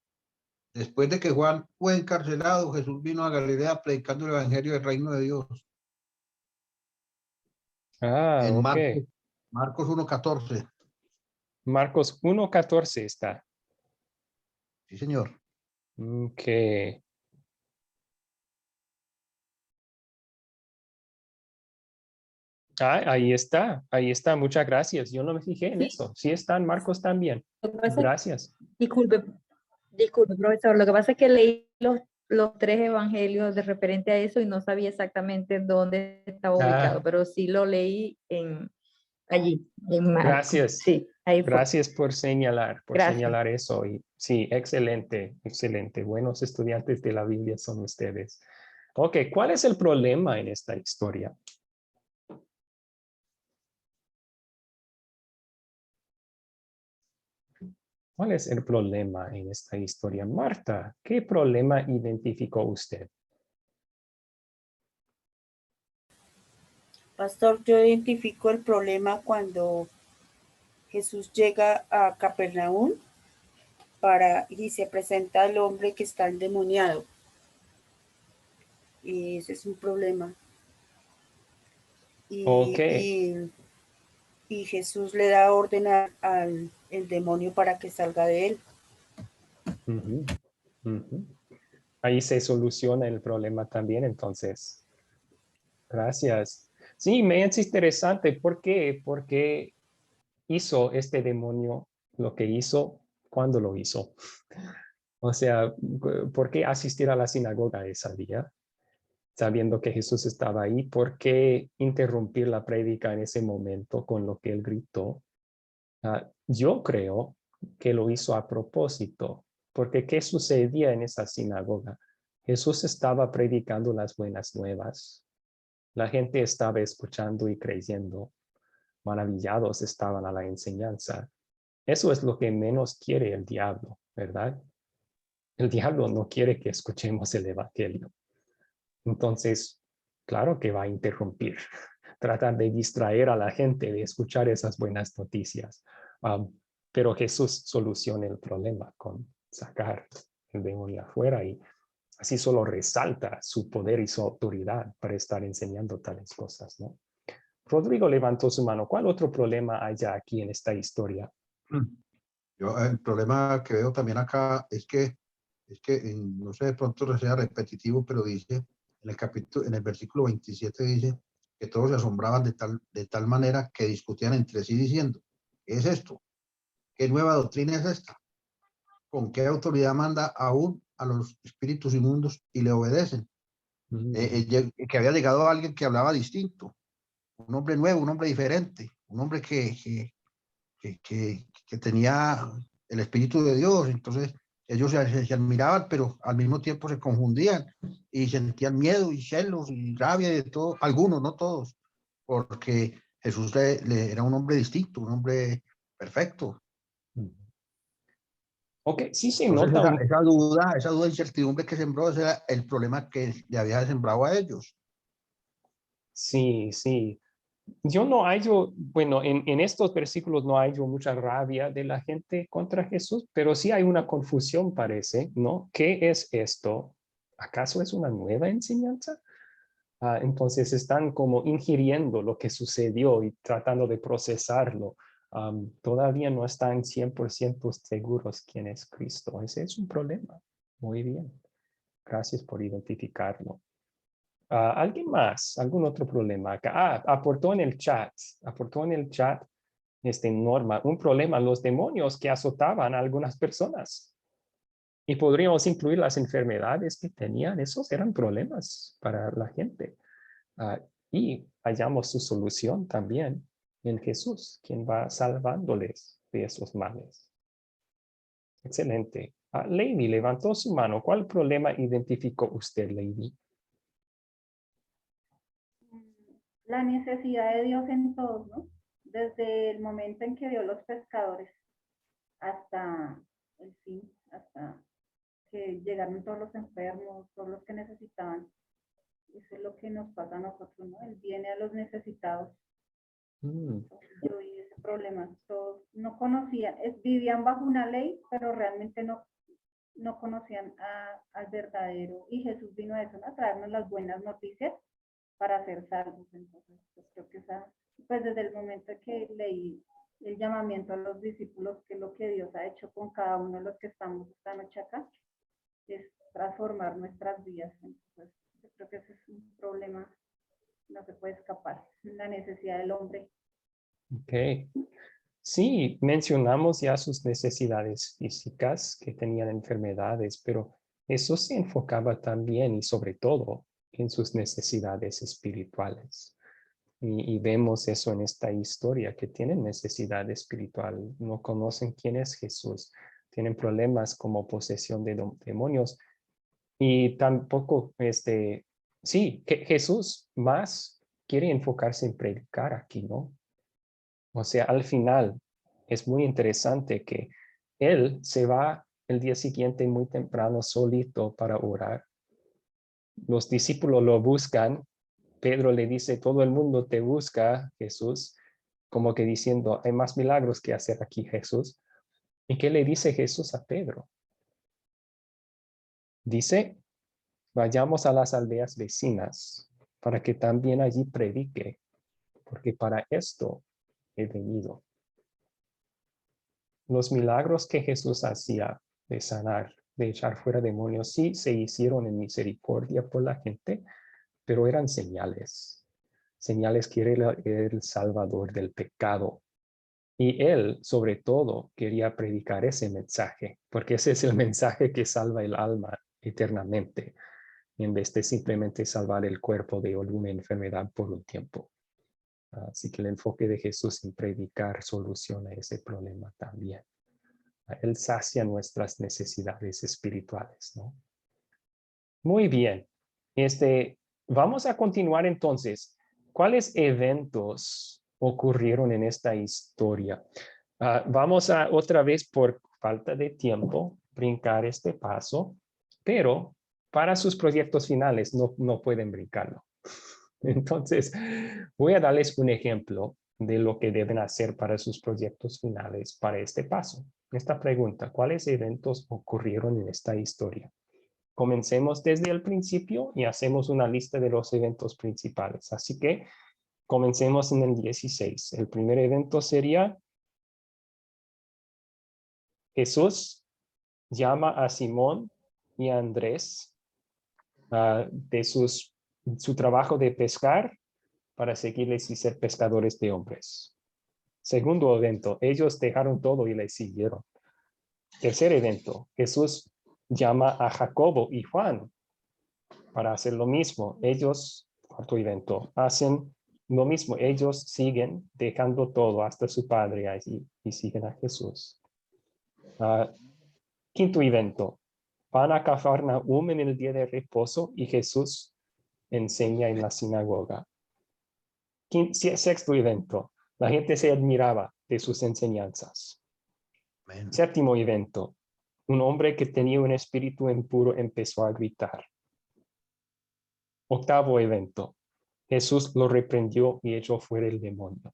después de que Juan fue encarcelado, Jesús vino a Galilea predicando el evangelio del reino de Dios. Ah, En ok. Marcos 1:14. Marcos 1:14 está. Sí, señor. Ok. Ah, ahí está, muchas gracias. Yo no me fijé en Sí. eso. Sí está en Marcos también. Lo que pasa es- Gracias. disculpe, profesor, lo que pasa es que leí los tres evangelios de referente a eso y no sabía exactamente dónde estaba ubicado, pero sí lo leí allí, en Marcos. Gracias. Sí, ahí fue. Gracias por señalar Gracias. eso. Y sí, excelente, excelente. Buenos estudiantes de la Biblia son ustedes. Ok, ¿cuál es el problema en esta historia? ¿Cuál es el problema en esta historia? Marta, ¿qué problema identificó usted? Pastor, yo identifico el problema cuando Jesús llega a Capernaum y se presenta al hombre que está endemoniado. Y ese es un problema. Ok. Y Jesús le da orden al el demonio para que salga de él. Ahí se soluciona el problema también, entonces. Gracias. Sí, me es interesante. ¿Por qué? Porque hizo este demonio lo que hizo cuando lo hizo. O sea, ¿por qué asistir a la sinagoga ese día? Sabiendo que Jesús estaba ahí, ¿por qué interrumpir la prédica en ese momento con lo que él gritó? Yo creo que lo hizo a propósito, porque ¿qué sucedía en esa sinagoga? Jesús estaba predicando las buenas nuevas. La gente estaba escuchando y creyendo. Maravillados estaban a la enseñanza. Eso es lo que menos quiere el diablo, ¿verdad? El diablo no quiere que escuchemos el evangelio. Entonces, claro que va a interrumpir, tratar de distraer a la gente de escuchar esas buenas noticias. Pero Jesús soluciona el problema con sacar el demonio afuera y así solo resalta su poder y su autoridad para estar enseñando tales cosas, ¿no? Rodrigo levantó su mano. ¿Cuál otro problema hay ya aquí en esta historia? Yo, el problema que veo también acá es que no sé, de pronto sea repetitivo, pero dice en el capítulo, en el versículo 27 dice que todos se asombraban de tal manera que discutían entre sí diciendo, ¿qué es esto? ¿Qué nueva doctrina es esta? ¿Con qué autoridad manda aún a los espíritus inmundos y le obedecen? Que había llegado alguien que hablaba distinto, un hombre nuevo, un hombre diferente, un hombre que tenía el Espíritu de Dios. Entonces ellos se admiraban, pero al mismo tiempo se confundían y sentían miedo y celos y rabia de todo, algunos, no todos, porque Jesús era un hombre distinto, un hombre perfecto. Ok, sí se Entonces nota. esa duda, incertidumbre que sembró, ese era el problema que le había sembrado a ellos. Sí, sí. Yo no hallo, bueno, en estos versículos no hallo mucha rabia de la gente contra Jesús, pero sí hay una confusión, parece, ¿no? ¿Qué es esto? ¿Acaso es una nueva enseñanza? Entonces están como ingiriendo lo que sucedió y tratando de procesarlo. Todavía no están 100% seguros quién es Cristo. Ese es un problema. Muy bien. Gracias por identificarlo. ¿Alguien más? ¿Algún otro problema acá? Aportó en el chat. Norma, un problema, los demonios que azotaban a algunas personas. Y podríamos incluir las enfermedades que tenían. Esos eran problemas para la gente. Y hallamos su solución también en Jesús, quien va salvándoles de esos males. Excelente. Lady levantó su mano. ¿Cuál problema identificó usted, Lady? La necesidad de Dios en todos, ¿no? Desde el momento en que vio los pescadores hasta el fin, hasta que llegaron todos los enfermos, todos los que necesitaban. Eso es lo que nos pasa a nosotros, ¿no? Él viene a los necesitados. Yo vi ese problema. Todos no conocían, vivían bajo una ley, pero realmente no conocían al verdadero. Y Jesús vino a eso, ¿no? A traernos las buenas noticias para ser salvos. Entonces, yo creo que pues desde el momento que leí el llamamiento a los discípulos, que es lo que Dios ha hecho con cada uno de los que estamos esta noche acá, es transformar nuestras vidas. Entonces, yo creo que ese es un problema, no se puede escapar, la necesidad del hombre. Ok. Sí, mencionamos ya sus necesidades físicas, que tenían enfermedades, pero eso se enfocaba también y sobre todo en sus necesidades espirituales. Y vemos eso en esta historia, que tienen necesidad espiritual, no conocen quién es Jesús, tienen problemas como posesión de demonios y tampoco, sí, que Jesús más quiere enfocarse en predicar aquí, ¿no? O sea, al final es muy interesante que él se va el día siguiente muy temprano solito para orar. Los discípulos lo buscan. Pedro le dice, todo el mundo te busca, Jesús, como que diciendo, hay más milagros que hacer aquí, Jesús. ¿Y qué le dice Jesús a Pedro? Dice, vayamos a las aldeas vecinas para que también allí predique, porque para esto he venido. Los milagros que Jesús hacía de sanar, de echar fuera demonios, sí se hicieron en misericordia por la gente, pero eran señales. Señales que era el Salvador del pecado. Y él, sobre todo, quería predicar ese mensaje, porque ese es el mensaje que salva el alma eternamente, en vez de simplemente salvar el cuerpo de alguna enfermedad por un tiempo. Así que el enfoque de Jesús en predicar soluciona ese problema también. Él sacia nuestras necesidades espirituales, ¿no? Muy bien. Vamos a continuar entonces. ¿Cuáles eventos ocurrieron en esta historia? Vamos a otra vez, por falta de tiempo, brincar este paso, pero para sus proyectos finales no pueden brincarlo. Entonces, voy a darles un ejemplo de lo que deben hacer para sus proyectos finales para este paso. Esta pregunta, ¿cuáles eventos ocurrieron en esta historia? Comencemos desde el principio y hacemos una lista de los eventos principales. Así que comencemos en el 16. El primer evento sería Jesús llama a Simón y a Andrés de su trabajo de pescar para seguirles y ser pescadores de hombres. Segundo evento, ellos dejaron todo y le siguieron. Tercer evento, Jesús llama a Jacobo y Juan para hacer lo mismo. Ellos, cuarto evento, hacen lo mismo. Ellos siguen dejando todo hasta su padre allí y siguen a Jesús. Quinto evento, van a Cafarnaúm en el día de reposo y Jesús enseña en la sinagoga. Sexto evento, la gente se admiraba de sus enseñanzas. Amen. Séptimo evento, un hombre que tenía un espíritu impuro empezó a gritar. Octavo evento, Jesús lo reprendió y echó fuera el demonio.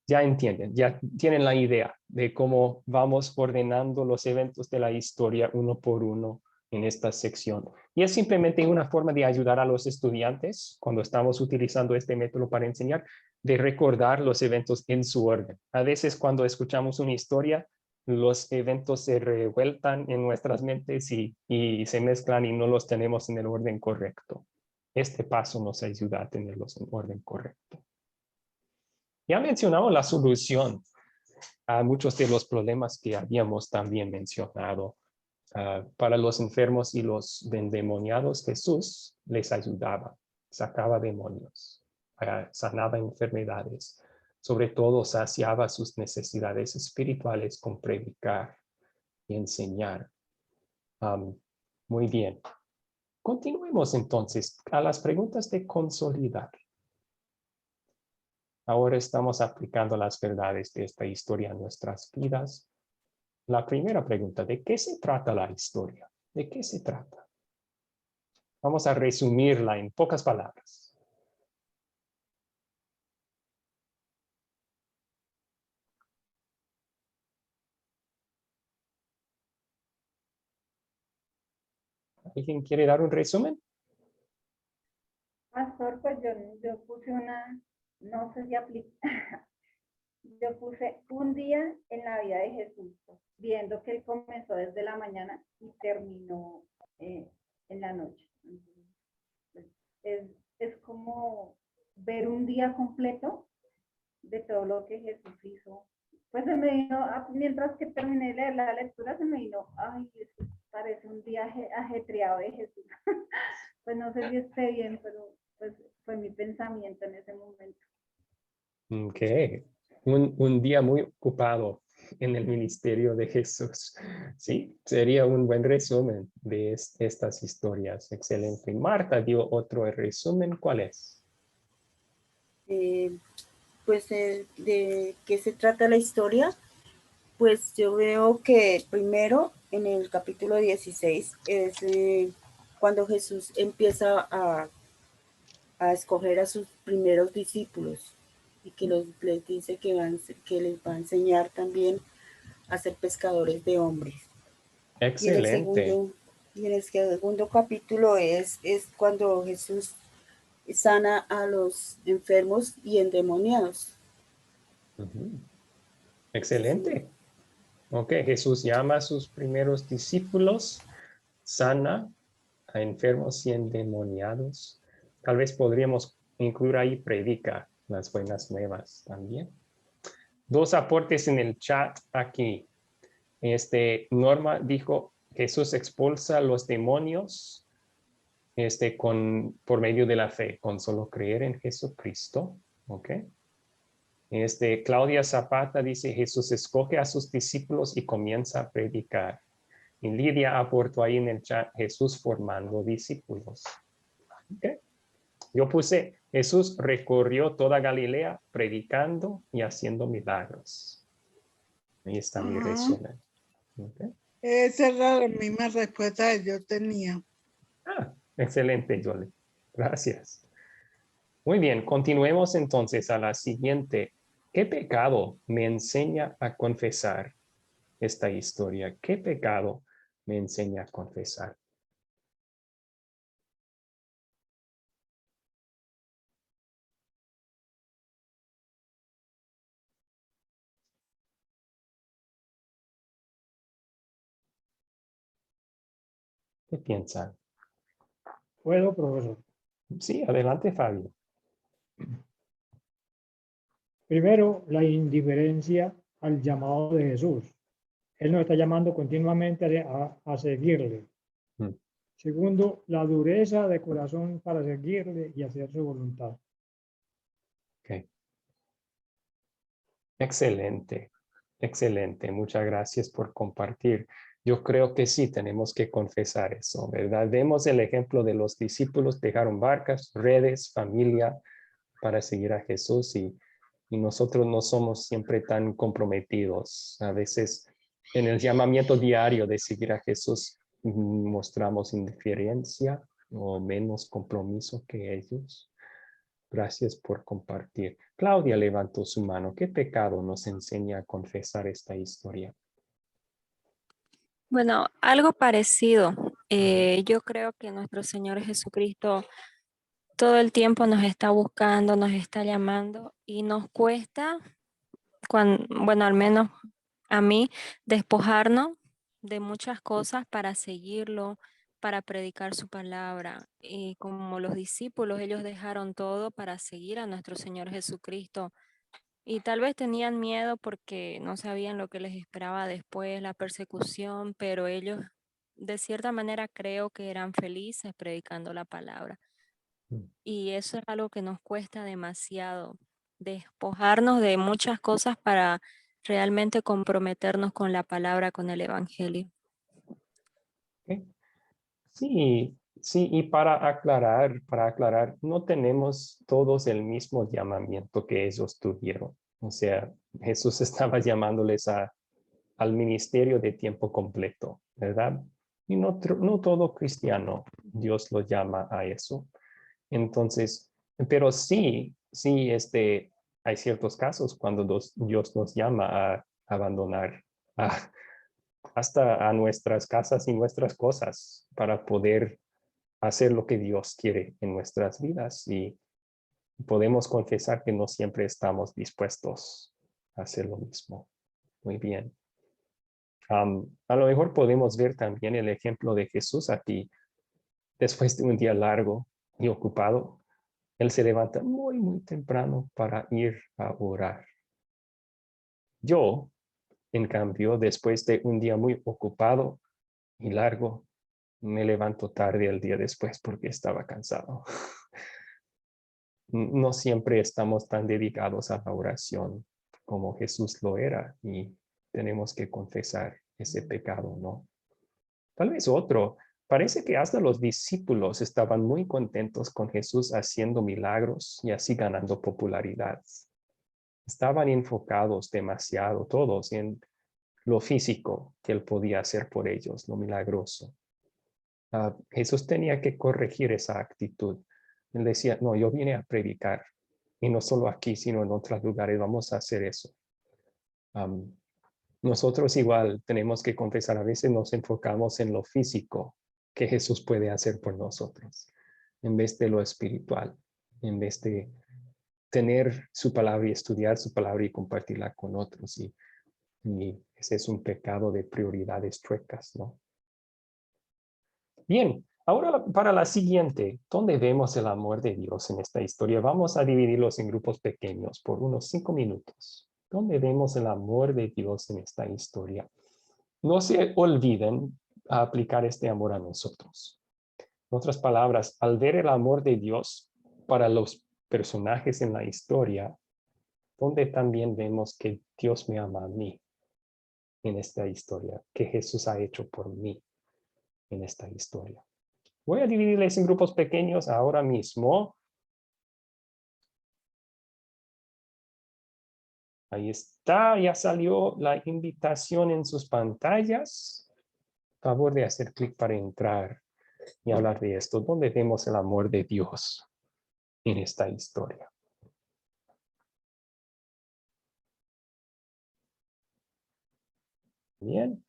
Ya entienden, ya tienen la idea de cómo vamos ordenando los eventos de la historia uno por uno en esta sección. Y es simplemente una forma de ayudar a los estudiantes, cuando estamos utilizando este método para enseñar, de recordar los eventos en su orden. A veces cuando escuchamos una historia, los eventos se revueltan en nuestras mentes y se mezclan y no los tenemos en el orden correcto. Este paso nos ayuda a tenerlos en orden correcto. Ya mencionamos la solución a muchos de los problemas que habíamos también mencionado. Para los enfermos y los endemoniados, Jesús les ayudaba, sacaba demonios, sanaba enfermedades, sobre todo saciaba sus necesidades espirituales con predicar y enseñar. Muy bien. Continuemos entonces a las preguntas de consolidar. Ahora estamos aplicando las verdades de esta historia a nuestras vidas. La primera pregunta, ¿de qué se trata la historia? ¿De qué se trata? Vamos a resumirla en pocas palabras. ¿Alguien quiere dar un resumen? Pastor, pues yo puse una, no sé si aplica, yo puse un día en la vida de Jesús, viendo que él comenzó desde la mañana y terminó en la noche. Es como ver un día completo de todo lo que Jesús hizo. Pues se me vino, mientras que terminé de leer la lectura, se me vino, ay, esto parece un día ajetreado de Jesús. Pues no sé si esté bien, pero pues fue mi pensamiento en ese momento. Ok. Un día muy ocupado en el ministerio de Jesús. Sí, sería un buen resumen de estas historias. Excelente. Marta dio otro resumen. ¿Cuál es? Pues de qué se trata la historia. Pues yo veo que primero en el capítulo 16 es cuando Jesús empieza a escoger a sus primeros discípulos y que les dice que les va a enseñar también a ser pescadores de hombres. Excelente. Y en el segundo capítulo es cuando Jesús sana a los enfermos y endemoniados. Excelente. Ok, Jesús llama a sus primeros discípulos, sana a enfermos y endemoniados. Tal vez podríamos incluir ahí predica las buenas nuevas también. Dos aportes en el chat aquí. Norma dijo, Jesús expulsa los demonios por medio de la fe, con solo creer en Jesucristo. ¿Ok? Claudia Zapata dice, Jesús escoge a sus discípulos y comienza a predicar. Y Lidia aportó ahí en el chat, Jesús formando discípulos. ¿Okay? Yo puse, Jesús recorrió toda Galilea predicando y haciendo milagros. Ahí está mi resumen. ¿Okay? Esa era la misma respuesta que yo tenía. Excelente, Jolie. Gracias. Muy bien, continuemos entonces a la siguiente. ¿Qué pecado me enseña a confesar esta historia? ¿Qué pecado me enseña a confesar? ¿Qué piensan? ¿Puedo, profesor? Sí, adelante, Fabio. Primero, la indiferencia al llamado de Jesús. Él nos está llamando continuamente a seguirle. Segundo, la dureza de corazón para seguirle y hacer su voluntad. Okay. Excelente, excelente. Muchas gracias por compartir. Yo creo que sí, tenemos que confesar eso, ¿verdad? Vemos el ejemplo de los discípulos, dejaron barcas, redes, familia para seguir a Jesús y nosotros no somos siempre tan comprometidos. A veces en el llamamiento diario de seguir a Jesús mostramos indiferencia o menos compromiso que ellos. Gracias por compartir. Claudia levantó su mano. ¿Qué pecado nos enseña a confesar esta historia? Bueno, algo parecido. Yo creo que nuestro Señor Jesucristo todo el tiempo nos está buscando, nos está llamando y nos cuesta, bueno, al menos a mí, despojarnos de muchas cosas para seguirlo, para predicar su palabra. Y como los discípulos, ellos dejaron todo para seguir a nuestro Señor Jesucristo. Y tal vez tenían miedo porque no sabían lo que les esperaba después, la persecución, pero ellos de cierta manera creo que eran felices predicando la palabra. Y eso es algo que nos cuesta demasiado, despojarnos de muchas cosas para realmente comprometernos con la palabra, con el evangelio. Okay. Sí, sí, y para aclarar, no tenemos todos el mismo llamamiento que ellos tuvieron. O sea, Jesús estaba llamándoles al ministerio de tiempo completo, ¿verdad? Y no todo cristiano Dios lo llama a eso. Entonces, pero sí, hay ciertos casos cuando Dios nos llama a abandonar hasta a nuestras casas y nuestras cosas para poder hacer lo que Dios quiere en nuestras vidas. Y podemos confesar que no siempre estamos dispuestos a hacer lo mismo. Muy bien. A lo mejor podemos ver también el ejemplo de Jesús aquí. Después de un día largo y ocupado, Él se levanta muy, muy temprano para ir a orar. Yo, en cambio, después de un día muy ocupado y largo, me levanto tarde el día después porque estaba cansado. No siempre estamos tan dedicados a la oración como Jesús lo era y tenemos que confesar ese pecado, ¿no? Tal vez otro. Parece que hasta los discípulos estaban muy contentos con Jesús haciendo milagros y así ganando popularidad. Estaban enfocados demasiado todos en lo físico que Él podía hacer por ellos, lo milagroso. Jesús tenía que corregir esa actitud. Él decía, no, yo vine a predicar. Y no solo aquí, sino en otros lugares. Vamos a hacer eso. Nosotros igual tenemos que confesar, a veces nos enfocamos en lo físico que Jesús puede hacer por nosotros, en vez de lo espiritual, en vez de tener su palabra y estudiar su palabra y compartirla con otros. Y ese es un pecado de prioridades chuecas, ¿no? Bien, ahora para la siguiente, ¿dónde vemos el amor de Dios en esta historia? Vamos a dividirlos en grupos pequeños por unos 5 minutos. ¿Dónde vemos el amor de Dios en esta historia? No se olviden a aplicar este amor a nosotros. En otras palabras, al ver el amor de Dios para los personajes en la historia, donde también vemos que Dios me ama a mí en esta historia, que Jesús ha hecho por mí en esta historia. Voy a dividirles en grupos pequeños ahora mismo. Ahí está, ya salió la invitación en sus pantallas. Favor de hacer clic para entrar y hablar de esto. ¿Dónde vemos el amor de Dios en esta historia? Bien.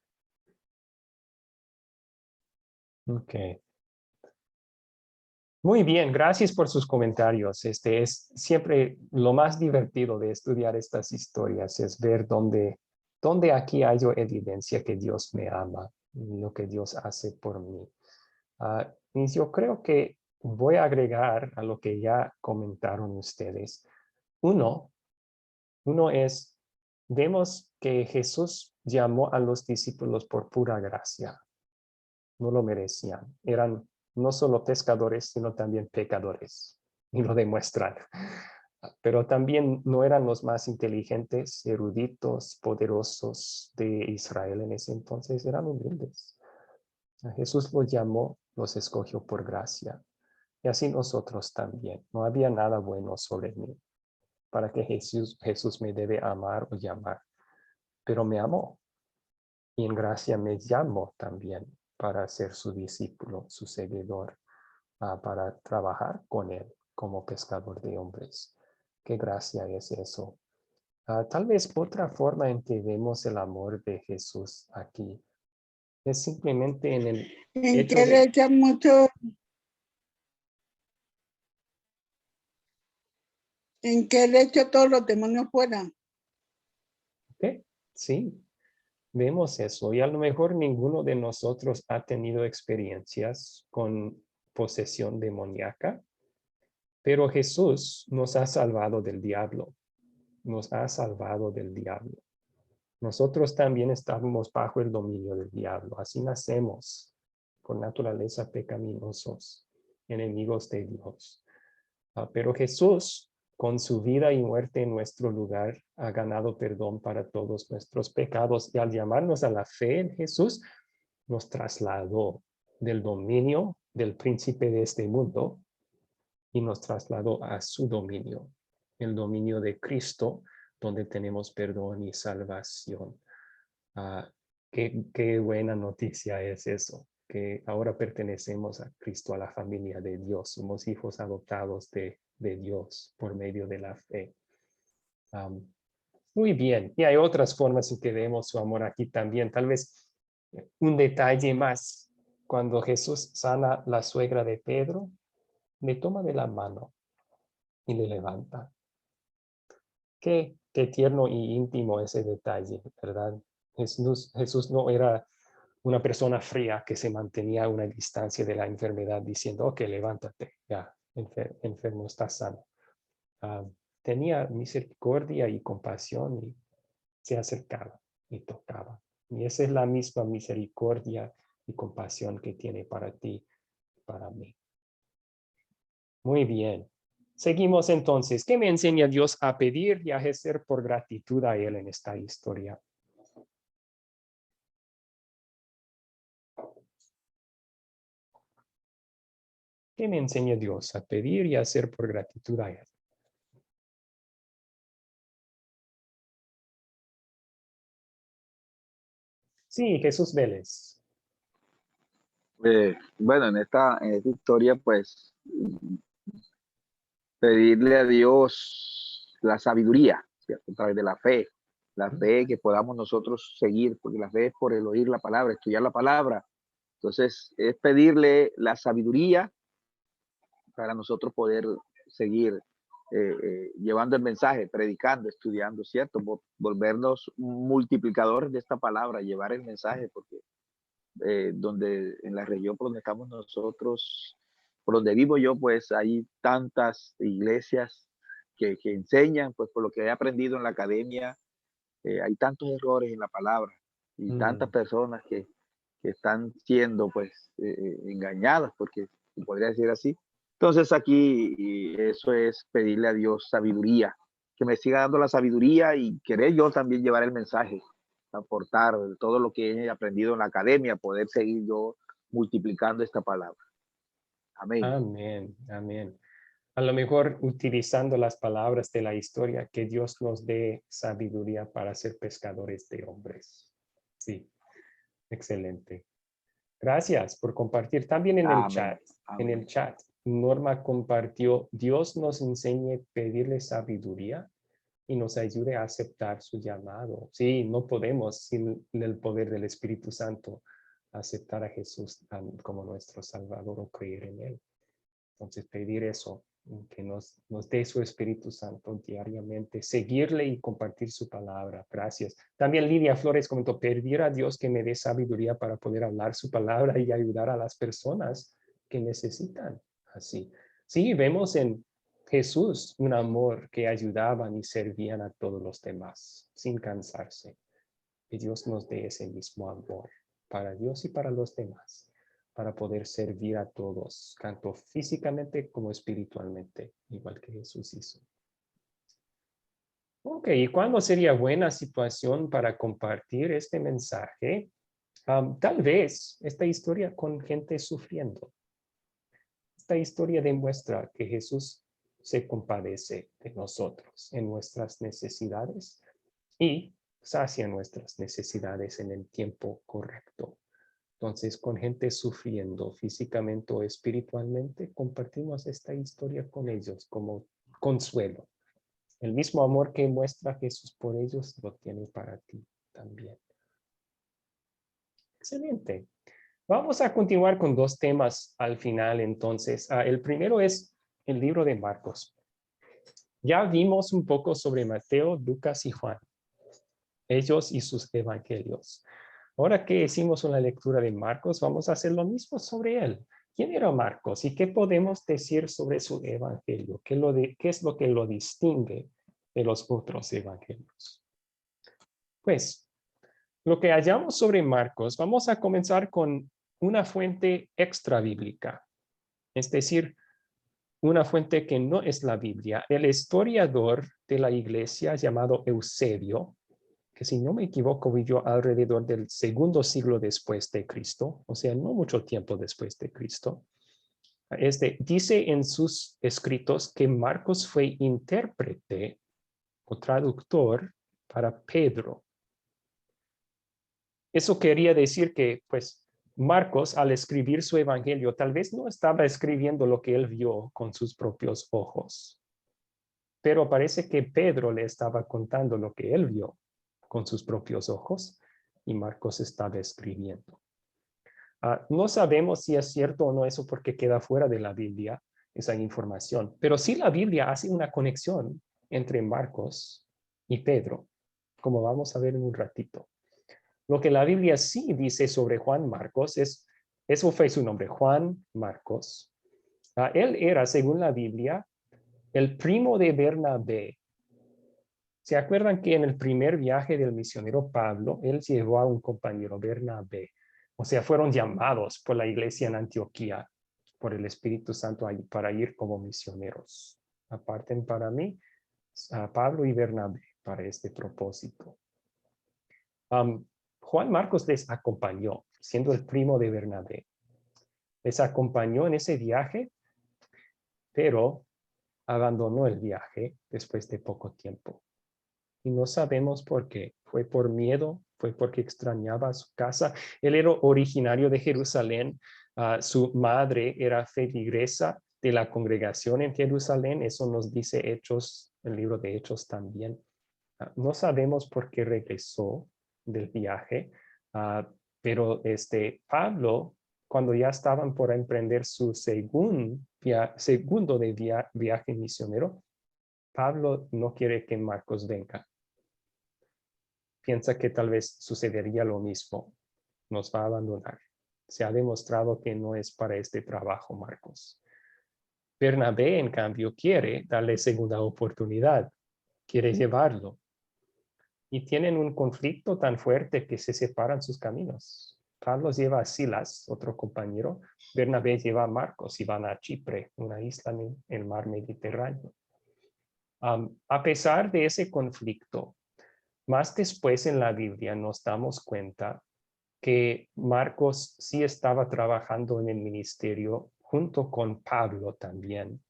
Ok. Muy bien, gracias por sus comentarios. Es siempre lo más divertido de estudiar estas historias, es ver dónde aquí hay evidencia que Dios me ama, lo que Dios hace por mí. Y yo creo que voy a agregar a lo que ya comentaron ustedes. Uno es, vemos que Jesús llamó a los discípulos por pura gracia. No lo merecían. Eran no solo pescadores, sino también pecadores. Y lo demuestran. Pero también no eran los más inteligentes, eruditos, poderosos de Israel en ese entonces. Eran humildes. Jesús los llamó, los escogió por gracia. Y así nosotros también. No había nada bueno sobre mí para que Jesús me debe amar o llamar. Pero me amó. Y en gracia me llamó también para ser su discípulo, su seguidor, para trabajar con él como pescador de hombres. ¿Qué gracia es eso? Tal vez otra forma en que vemos el amor de Jesús aquí es simplemente en el hecho que le echan mucho, en que le echa todos los demonios fuera. ¿Qué? Sí, vemos eso. Y a lo mejor ninguno de nosotros ha tenido experiencias con posesión demoníaca, pero Jesús nos ha salvado del diablo. Nos ha salvado del diablo. Nosotros también estamos bajo el dominio del diablo. Así nacemos con naturaleza pecaminosos, enemigos de Dios. Pero Jesús, con su vida y muerte en nuestro lugar, ha ganado perdón para todos nuestros pecados. Y al llamarnos a la fe en Jesús, nos trasladó del dominio del príncipe de este mundo y nos trasladó a su dominio, el dominio de Cristo, donde tenemos perdón y salvación. Qué buena noticia es eso, que ahora pertenecemos a Cristo, a la familia de Dios. Somos hijos adoptados de Dios por medio de la fe. Muy bien. Y hay otras formas en que vemos su amor aquí también. Tal vez un detalle más. Cuando Jesús sana la suegra de Pedro, le toma de la mano y le levanta. Qué tierno y íntimo ese detalle, ¿verdad? Jesús no era una persona fría que se mantenía a una distancia de la enfermedad diciendo, ok, levántate, ya, enfermo, estás sano. Tenía misericordia y compasión y se acercaba y tocaba. Y esa es la misma misericordia y compasión que tiene para ti, para mí. Muy bien. Seguimos entonces. ¿Qué me enseña Dios a pedir y a ejercer por gratitud a Él en esta historia? ¿Qué me enseña Dios a pedir y a hacer por gratitud a Él? Sí, Jesús Vélez. Bueno, en esta historia, pues, pedirle a Dios la sabiduría, ¿cierto? A través de la fe que podamos nosotros seguir, porque la fe es por el oír la palabra, estudiar la palabra. Entonces, es pedirle la sabiduría para nosotros poder seguir llevando el mensaje, predicando, estudiando, ¿cierto? Volvernos multiplicadores de esta palabra, llevar el mensaje, porque donde en la región por donde estamos nosotros, por donde vivo yo, pues hay tantas iglesias que enseñan, pues por lo que he aprendido en la academia, hay tantos errores en la palabra y tantas personas que están siendo pues engañadas, porque se podría decir así. Entonces aquí y eso es pedirle a Dios sabiduría, que me siga dando la sabiduría y querer yo también llevar el mensaje, aportar todo lo que he aprendido en la academia, poder seguir yo multiplicando esta palabra. Amén. Amén, amén. A lo mejor utilizando las palabras de la historia, que Dios nos dé sabiduría para ser pescadores de hombres. Sí, excelente. Gracias por compartir. También en el chat, Norma compartió, Dios nos enseñe a pedirle sabiduría y nos ayude a aceptar su llamado. Sí, no podemos sin el poder del Espíritu Santo aceptar a Jesús como nuestro Salvador o creer en Él. Entonces pedir eso, que nos dé su Espíritu Santo diariamente, seguirle y compartir su palabra. Gracias. También Lidia Flores comentó, pedir a Dios que me dé sabiduría para poder hablar su palabra y ayudar a las personas que necesitan. Así. Sí, vemos en Jesús un amor que ayudaban y servían a todos los demás sin cansarse. Que Dios nos dé ese mismo amor para Dios y para los demás, para poder servir a todos, tanto físicamente como espiritualmente, igual que Jesús hizo. Ok, ¿y cuándo sería buena situación para compartir este mensaje? Tal vez esta historia con gente sufriendo. Esta historia demuestra que Jesús se compadece de nosotros en nuestras necesidades y sacia nuestras necesidades en el tiempo correcto. Entonces, con gente sufriendo físicamente o espiritualmente, compartimos esta historia con ellos como consuelo. El mismo amor que muestra Jesús por ellos lo tiene para ti también. Excelente. Vamos a continuar con dos temas al final, entonces. El primero es el libro de Marcos. Ya vimos un poco sobre Mateo, Lucas y Juan. Ellos y sus evangelios. Ahora que hicimos una lectura de Marcos, vamos a hacer lo mismo sobre él. ¿Quién era Marcos y qué podemos decir sobre su evangelio? ¿Qué es lo que lo distingue de los otros evangelios? Pues, lo que hallamos sobre Marcos, vamos a comenzar con una fuente extra bíblica, es decir, una fuente que no es la Biblia. El historiador de la iglesia llamado Eusebio, que si no me equivoco vivió alrededor del segundo siglo después de Cristo, o sea, no mucho tiempo después de Cristo. Dice en sus escritos que Marcos fue intérprete o traductor para Pedro. Eso quería decir que, pues, Marcos, al escribir su evangelio, tal vez no estaba escribiendo lo que él vio con sus propios ojos, pero parece que Pedro le estaba contando lo que él vio con sus propios ojos y Marcos estaba escribiendo. No sabemos si es cierto o no eso porque queda fuera de la Biblia esa información, pero sí la Biblia hace una conexión entre Marcos y Pedro, como vamos a ver en un ratito. Lo que la Biblia sí dice sobre Juan Marcos eso fue su nombre, Juan Marcos. Él era, según la Biblia, el primo de Bernabé. ¿Se acuerdan que en el primer viaje del misionero Pablo, él llevó a un compañero, Bernabé? O sea, fueron llamados por la iglesia en Antioquía, por el Espíritu Santo para ir como misioneros. Aparten para mí a Pablo y Bernabé para este propósito. Juan Marcos les acompañó, siendo el primo de Bernabé. Les acompañó en ese viaje, pero abandonó el viaje después de poco tiempo. Y no sabemos por qué. Fue por miedo, fue porque extrañaba su casa. Él era originario de Jerusalén. Su madre era feligresa de la congregación en Jerusalén. Eso nos dice Hechos, el libro de Hechos también. No sabemos por qué regresó del viaje, pero Pablo, cuando ya estaban por emprender su segundo viaje misionero, Pablo no quiere que Marcos venga. Piensa que tal vez sucedería lo mismo. Nos va a abandonar. Se ha demostrado que no es para este trabajo, Marcos. Bernabé, en cambio, quiere darle segunda oportunidad. Quiere llevarlo. Y tienen un conflicto tan fuerte que se separan sus caminos. Pablo lleva a Silas, otro compañero. Bernabé lleva a Marcos y van a Chipre, una isla en el mar Mediterráneo. A pesar de ese conflicto, más después en la Biblia nos damos cuenta que Marcos sí estaba trabajando en el ministerio junto con Pablo también.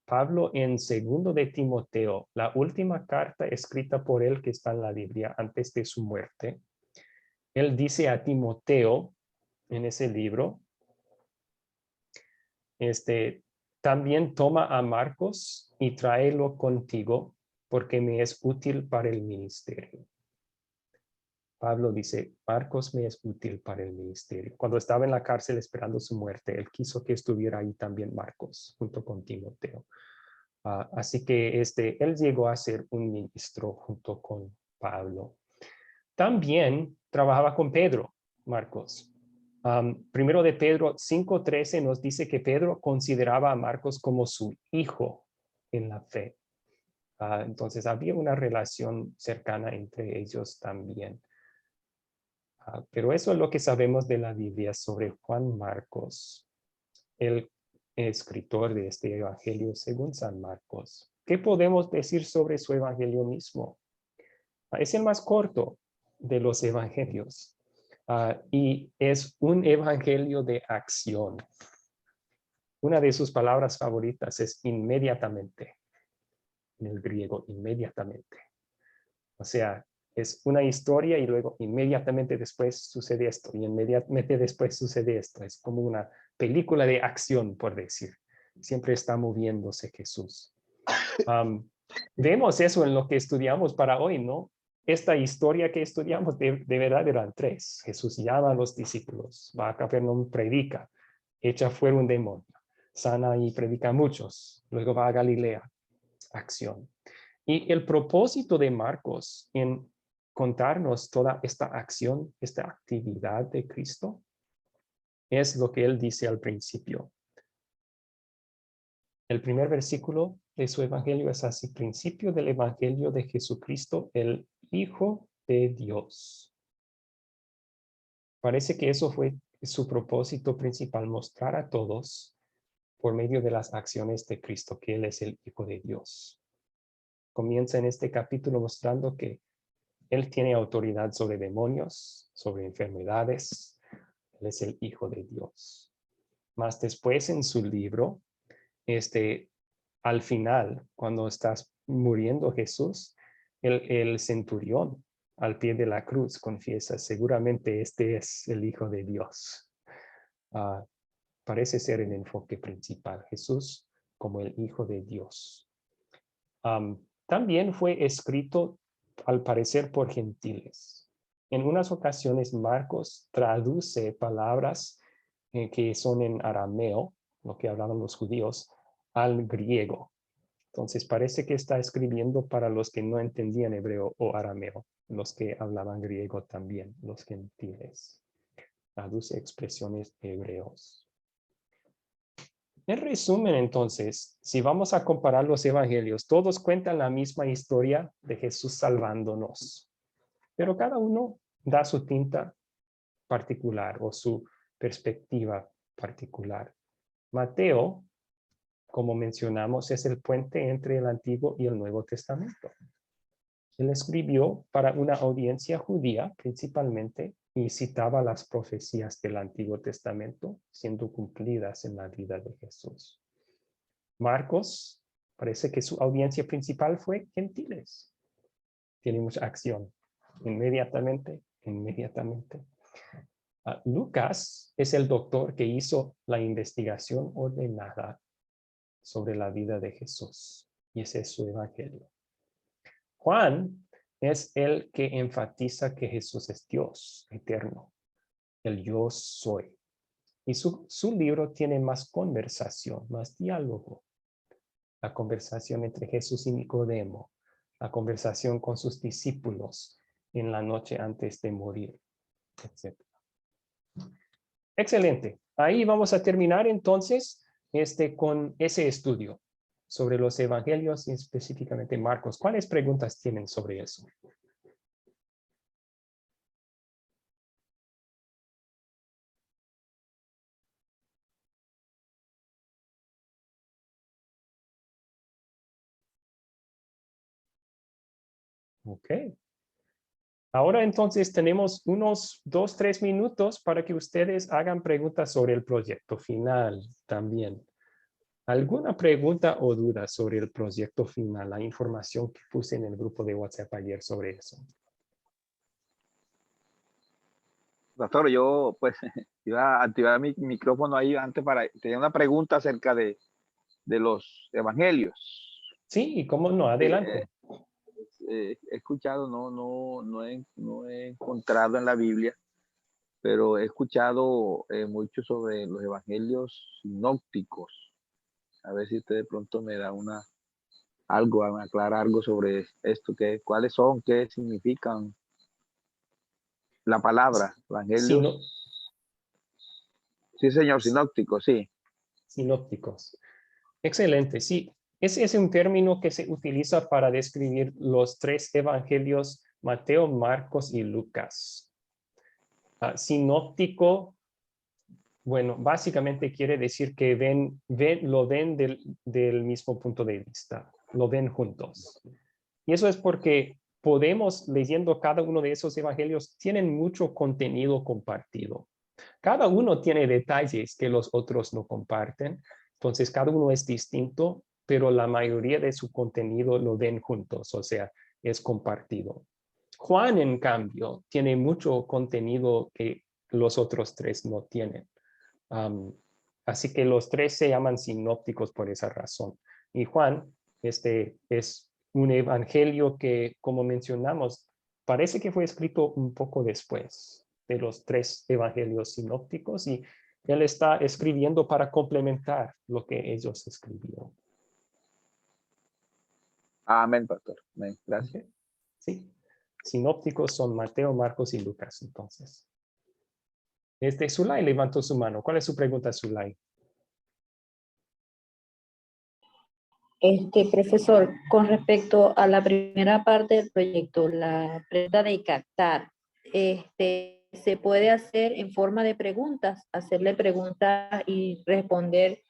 Pablo en 2 de Timoteo, la última carta escrita por él que está en la Biblia antes de su muerte, él dice a Timoteo en ese libro, también toma a Marcos y tráelo contigo porque me es útil para el ministerio. Pablo dice, Marcos me es útil para el ministerio. Cuando estaba en la cárcel esperando su muerte, él quiso que estuviera ahí también Marcos, junto con Timoteo. Así que él llegó a ser un ministro junto con Pablo. También trabajaba con Pedro, Marcos. Primero de Pedro 5:13 nos dice que Pedro consideraba a Marcos como su hijo en la fe. Entonces había una relación cercana entre ellos también. Pero eso es lo que sabemos de la Biblia sobre Juan Marcos, el escritor de este evangelio según San Marcos. ¿Qué podemos decir sobre su evangelio mismo? Es el más corto de los evangelios y es un evangelio de acción. Una de sus palabras favoritas es inmediatamente, en el griego, inmediatamente. O sea, es una historia y luego inmediatamente después sucede esto y inmediatamente después sucede esto. Es como una película de acción, por decir. Siempre está moviéndose Jesús. Vemos eso en lo que estudiamos para hoy, ¿no? Esta historia que estudiamos de verdad eran 3. Jesús llama a los discípulos, va a Capernaum, predica, echa fuera un demonio, sana y predica a muchos, luego va a Galilea, acción. Y el propósito de Marcos en contarnos toda esta acción, esta actividad de Cristo, es lo que él dice al principio. El primer versículo de su evangelio es así: principio del evangelio de Jesucristo, el Hijo de Dios. Parece que eso fue su propósito principal, mostrar a todos por medio de las acciones de Cristo que Él es el Hijo de Dios. Comienza en este capítulo mostrando que Él tiene autoridad sobre demonios, sobre enfermedades. Él es el Hijo de Dios. Más después en su libro, al final, cuando estás muriendo Jesús, el centurión al pie de la cruz confiesa, seguramente este es el Hijo de Dios. Parece ser el enfoque principal, Jesús como el Hijo de Dios. También fue escrito, al parecer, por gentiles. En unas ocasiones, Marcos traduce palabras que son en arameo, lo que hablaban los judíos, al griego. Entonces, parece que está escribiendo para los que no entendían hebreo o arameo, los que hablaban griego también, los gentiles. Traduce expresiones hebreos. En resumen, entonces, si vamos a comparar los evangelios, todos cuentan la misma historia de Jesús salvándonos, pero cada uno da su tinta particular o su perspectiva particular. Mateo, como mencionamos, es el puente entre el Antiguo y el Nuevo Testamento. Él escribió para una audiencia judía principalmente y citaba las profecías del Antiguo Testamento siendo cumplidas en la vida de Jesús. Marcos, parece que su audiencia principal fue gentiles. Tiene mucha acción. Inmediatamente. Lucas es el doctor que hizo la investigación ordenada sobre la vida de Jesús. Y ese es su evangelio. Juan es el que enfatiza que Jesús es Dios eterno, el yo soy. Y su libro tiene más conversación, más diálogo. La conversación entre Jesús y Nicodemo, la conversación con sus discípulos en la noche antes de morir, etc. Excelente. Ahí vamos a terminar entonces con ese estudio sobre los evangelios y específicamente Marcos. ¿Cuáles preguntas tienen sobre eso? Ok. Ahora entonces tenemos unos 2-3 minutos para que ustedes hagan preguntas sobre el proyecto final también. ¿Alguna pregunta o duda sobre el proyecto final, la información que puse en el grupo de WhatsApp ayer sobre eso? Pastor, yo pues iba a activar mi micrófono ahí antes para tener una pregunta acerca de los evangelios. Sí, cómo no, adelante. He escuchado, no he encontrado en la Biblia, pero he escuchado mucho sobre los evangelios sinópticos. A ver si usted de pronto me da me aclara algo sobre esto, cuáles son, qué significan la palabra evangelios. Sí, señor, sinópticos, sí. Sinópticos. Excelente, sí. Ese es un término que se utiliza para describir los 3 evangelios, Mateo, Marcos y Lucas. Sinóptico, bueno, básicamente quiere decir que lo ven del mismo punto de vista, lo ven juntos. Y eso es porque podemos, leyendo cada uno de esos evangelios, tienen mucho contenido compartido. Cada uno tiene detalles que los otros no comparten. Entonces, cada uno es distinto, pero la mayoría de su contenido lo ven juntos, o sea, es compartido. Juan, en cambio, tiene mucho contenido que los otros 3 no tienen. Así que los 3 se llaman sinópticos por esa razón. Y Juan, es un evangelio que, como mencionamos, parece que fue escrito un poco después de los 3 evangelios sinópticos y él está escribiendo para complementar lo que ellos escribieron. Amén, pastor. Amén. Gracias. Okay. Sí. Sinópticos son Mateo, Marcos y Lucas, entonces. Zulay levantó su mano. ¿Cuál es su pregunta, Zulay? Profesor, con respecto a la primera parte del proyecto, la pregunta de captar, se puede hacer en forma de preguntas, hacerle preguntas y responder,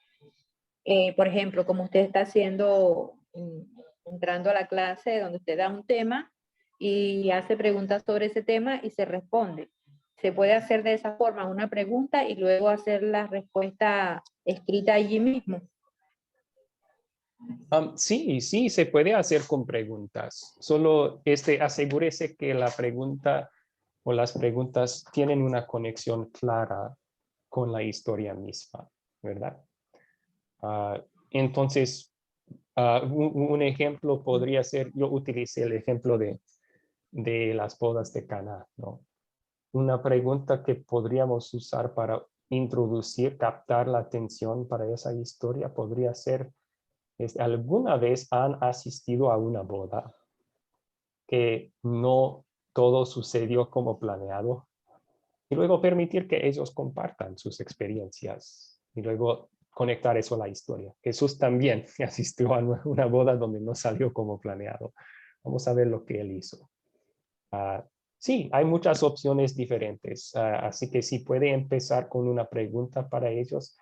por ejemplo, como usted está haciendo, entrando a la clase donde usted da un tema y hace preguntas sobre ese tema y se responde. Se puede hacer de esa forma una pregunta y luego hacer la respuesta escrita allí mismo. Sí, se puede hacer con preguntas. Solo asegúrese que la pregunta o las preguntas tienen una conexión clara con la historia misma, ¿verdad? Entonces, un ejemplo podría ser, yo utilicé el ejemplo de las bodas de Caná, ¿no? Una pregunta que podríamos usar para introducir, captar la atención para esa historia podría ser, ¿alguna vez han asistido a una boda que no todo sucedió como planeado? Y luego permitir que ellos compartan sus experiencias y luego conectar eso a la historia. Jesús también asistió a una boda donde no salió como planeado. Vamos a ver lo que él hizo. Sí, hay muchas opciones diferentes, así que si puede empezar con una pregunta para ellos,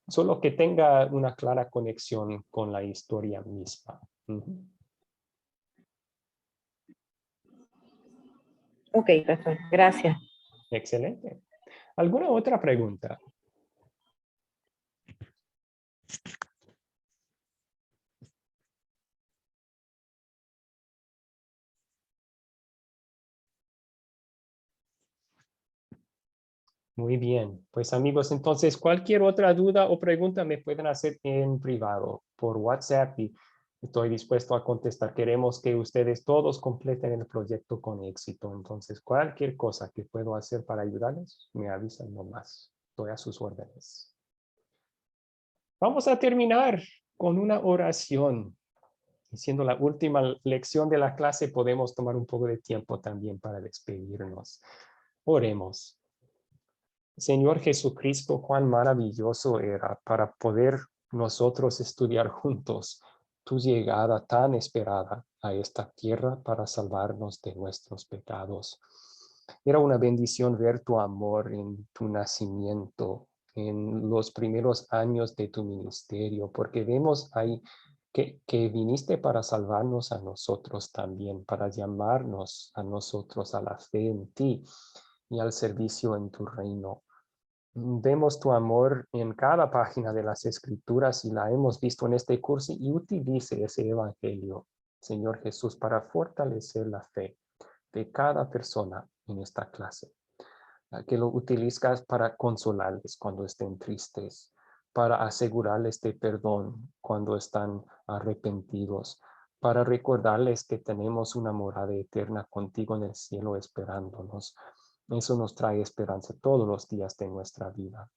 solo que tenga una clara conexión con la historia misma. Ok, pastor, gracias. Excelente. ¿Alguna otra pregunta? Muy bien, pues amigos, entonces cualquier otra duda o pregunta me pueden hacer en privado por WhatsApp y estoy dispuesto a contestar. Queremos que ustedes todos completen el proyecto con éxito. Entonces, cualquier cosa que puedo hacer para ayudarles, me avisan nomás. Estoy a sus órdenes. Vamos a terminar con una oración. Y siendo la última lección de la clase, podemos tomar un poco de tiempo también para despedirnos. Oremos. Señor Jesucristo, cuán maravilloso era para poder nosotros estudiar juntos tu llegada tan esperada a esta tierra para salvarnos de nuestros pecados. Era una bendición ver tu amor en tu nacimiento, en los primeros años de tu ministerio, porque vemos ahí que viniste para salvarnos a nosotros también, para llamarnos a nosotros a la fe en ti y al servicio en tu reino. Vemos tu amor en cada página de las Escrituras y la hemos visto en este curso y utilice ese evangelio, Señor Jesús, para fortalecer la fe de cada persona en esta clase. Que lo utilizas para consolarles cuando estén tristes, para asegurarles de perdón cuando están arrepentidos, para recordarles que tenemos una morada eterna contigo en el cielo esperándonos. Eso nos trae esperanza todos los días de nuestra vida.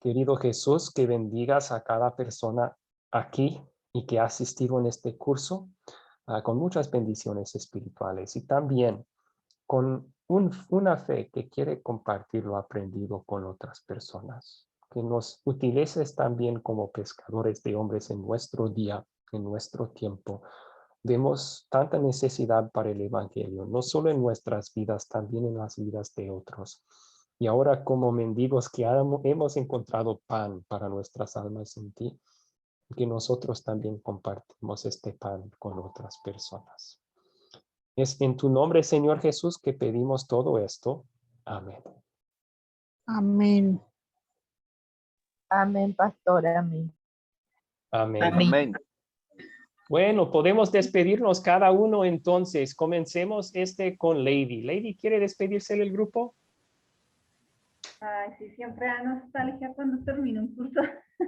Querido Jesús, que bendigas a cada persona aquí y que ha asistido en este curso con muchas bendiciones espirituales y también con una fe que quiere compartir lo aprendido con otras personas. Que nos utilices también como pescadores de hombres en nuestro día, en nuestro tiempo. Vemos tanta necesidad para el evangelio, no solo en nuestras vidas, también en las vidas de otros. Y ahora como mendigos que hemos encontrado pan para nuestras almas en ti, que nosotros también compartimos este pan con otras personas. Es en tu nombre, Señor Jesús, que pedimos todo esto. Amén. Amén. Amén, pastor, amén. Amén. Amén. Bueno, podemos despedirnos cada uno entonces. Comencemos con Lady. Lady, ¿quiere despedirse del grupo? Ay, sí, siempre da nostalgia cuando termino un curso.